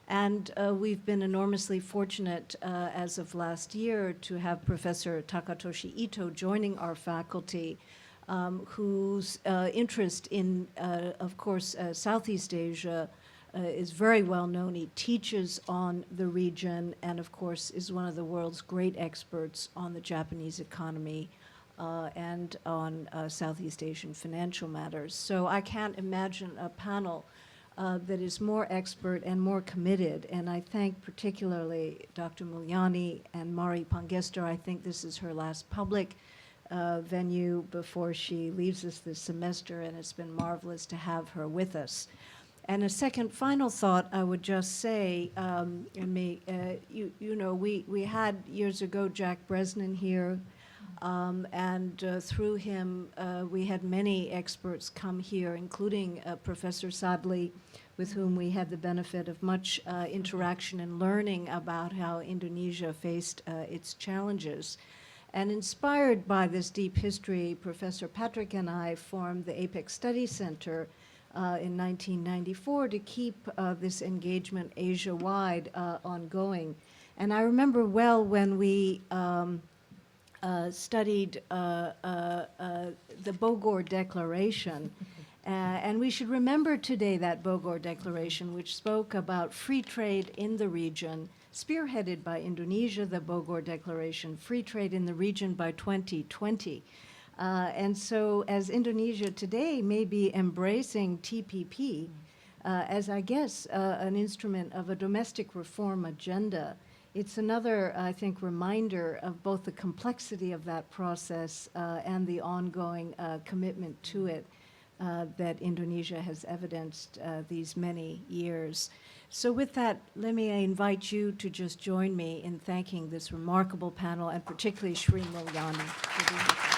And we've been enormously fortunate as of last year to have Professor Takatoshi Ito joining our faculty, whose interest in, of course, Southeast Asia is very well known. He teaches on the region and, of course, is one of the world's great experts on the Japanese economy and on Southeast Asian financial matters. So I can't imagine a panel that is more expert and more committed. And I thank particularly Dr. Mulyani and Mari Pangestu. I think this is her last public venue before she leaves us this semester, and it's been marvelous to have her with us. And a second final thought I would just say, you know, we had years ago Jack Bresnan here, and through him we had many experts come here, including Professor Sadli, with whom we had the benefit of much interaction and learning about how Indonesia faced its challenges. And inspired by this deep history, Professor Patrick and I formed the APEC Study Center in 1994 to keep this engagement Asia-wide ongoing. And I remember well when we studied the Bogor Declaration, and we should remember today that Bogor Declaration, which spoke about free trade in the region, spearheaded by Indonesia, the Bogor Declaration, free trade in the region by 2020. And so as Indonesia today may be embracing TPP as, I guess, an instrument of a domestic reform agenda, it's another, I think, reminder of both the complexity of that process and the ongoing commitment to it that Indonesia has evidenced these many years. So with that, let me invite you to just join me in thanking this remarkable panel, and particularly Shri Mulyani for being with us.